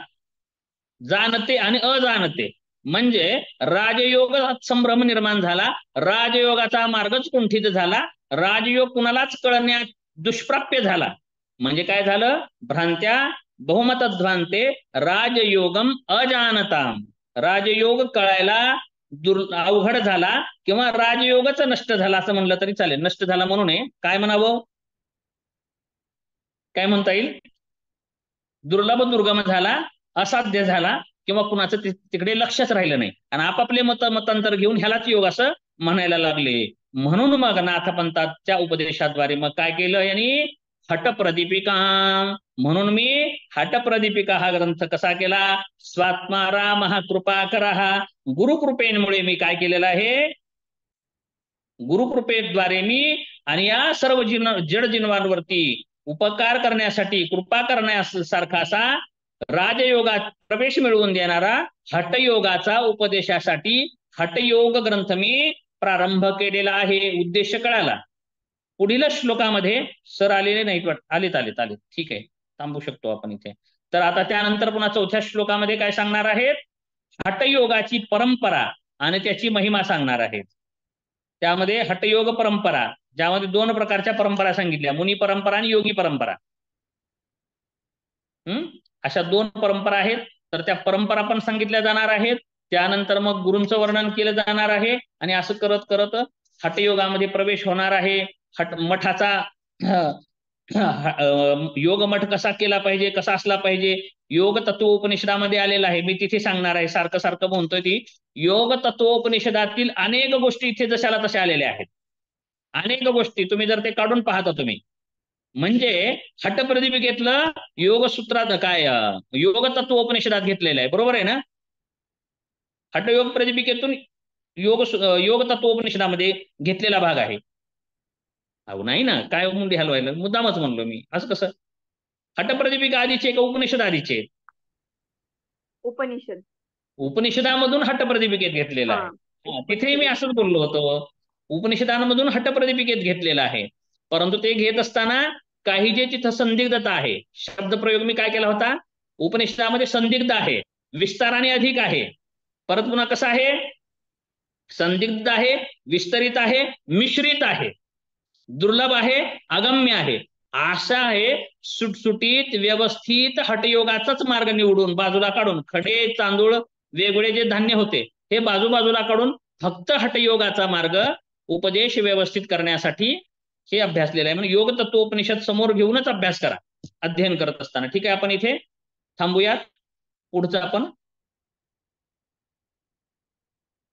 A: जाणते आणि अजाणते म्हणजे राजयोग संभ्रम निर्माण झाला. राजयोगाचा मार्गच कुंठित झाला. राजयोग कुणालाच कळण्यात दुष्प्राप्य झाला. म्हणजे काय झालं? भ्रांत्या बहुमतध्वांते राजयोगम अजानताम. राजयोग कळायला अवघड झाला किंवा राजयोगच नष्ट झाला असं म्हणलं तरी चालेल. नष्ट झाला म्हणू नये, काय म्हणावं? काय म्हणता येईल? दुर्लभ दुर्गम झाला, असाध्य झाला, किंवा कुणाचं तिकडे लक्षच राहिलं नाही आणि आपापले मतांतर घेऊन ह्यालाच योग असं म्हणायला लागले. म्हणून मग नाथपंथाच्या उपदेशाद्वारे मग काय केलं यांनी? हटप्रदीपिका. म्हणून मी हटप्रदीपिका हा ग्रंथ कसा केला? स्वात्मा राम कृपाकरा. गुरुकृपेमुळे मी काय केलेलं आहे? गुरुकृपेद्वारे मी आणि या सर्व जड जीवांवरती उपकार करण्यासाठी, कृपा करण्यासारखा असा राजयोगात प्रवेश मिळवून देणारा हठयोगाचा उपदेशासाठी हठयोग ग्रंथ मी प्रारंभ केलेला आहे. उद्देश कळाला? पुढील श्लोकामध्ये सर आलेले नाहीत वाटत. आलेत. ठीक आहे, थांबू शकतो आपण इथे. तर आता त्यानंतर पुन्हा 4थ्या श्लोकामध्ये काय सांगणार आहेत? हठयोगाची परंपरा आणि त्याची महिमा सांगणार आहेत. त्यामध्ये हठयोग परंपरा, ज्यामध्ये 2 प्रकारच्या परंपरा सांगितल्या, मुनी परंपरा आणि योगी परंपरा. अशा 2 परंपरा आहेत. तर त्या परंपरा पण सांगितल्या जाणार आहेत. त्यानंतर मग गुरूंचं वर्णन केलं जाणार आहे आणि असं करत करत हठयोगामध्ये प्रवेश होणार आहे. मठाचा योग मठ कसा केला पाहिजे, कसा असला पाहिजे, योग तत्वोपनिषदामध्ये आलेला आहे. मी तिथे सांगणार आहे, सारखं सारखं म्हणतोय ती. योग तत्वोपनिषदातील अनेक गोष्टी इथे जशाला तशा आलेल्या आहेत. अनेक गोष्टी तुम्ही जर ते काढून पाहता तुम्ही, म्हणजे हटप्रदीपिकेतलं योगसूत्रात काय योग तत्वोपनिषदात घेतलेलं आहे, बरोबर आहे ना. हठयोग प्रदीपिकेतून योग तत्वोपनिषदामध्ये घेतलेला भाग आहे. अहो नाही ना, काय मुंडी हलवायला, मुद्दामच म्हणलो मी. असं कसं? हटप्रदीपिका आधीचे का उपनिषद आधीचे?
D: उपनिषद.
A: उपनिषदामधून हटप्रदीपिकेत घेतलेला आहे. तिथेही मी असंच बोललो होतो, उपनिषदांमधून हटप्रदीपिकेत घेतलेला आहे. परंतु ते घेत असताना काही जे तिथं संदिग्धता आहे, शब्दप्रयोग मी काय केला होता, उपनिषदामध्ये संदिग्ध आहे, विस्ताराने अधिक आहे, परत पुन्हा कसं आहे, संदिग्ध आहे, विस्तरित आहे, मिश्रित आहे, दुर्लभ आहे, अगम्य आहे. असा आहे सुटसुटीत व्यवस्थित हटयोगाचाच मार्ग निवडून बाजूला काढून, खडे तांदूळ वेगवेगळे जे धान्य होते हे बाजूला काढून फक्त हटयोगाचा मार्ग उपदेश व्यवस्थित करण्यासाठी हे अभ्यासलेलं आहे. म्हणजे योग तत्वोपनिषद समोर घेऊनच अभ्यास करा अध्ययन करत असताना. ठीक आहे, आपण इथे थांबूयात. पुढचं आपण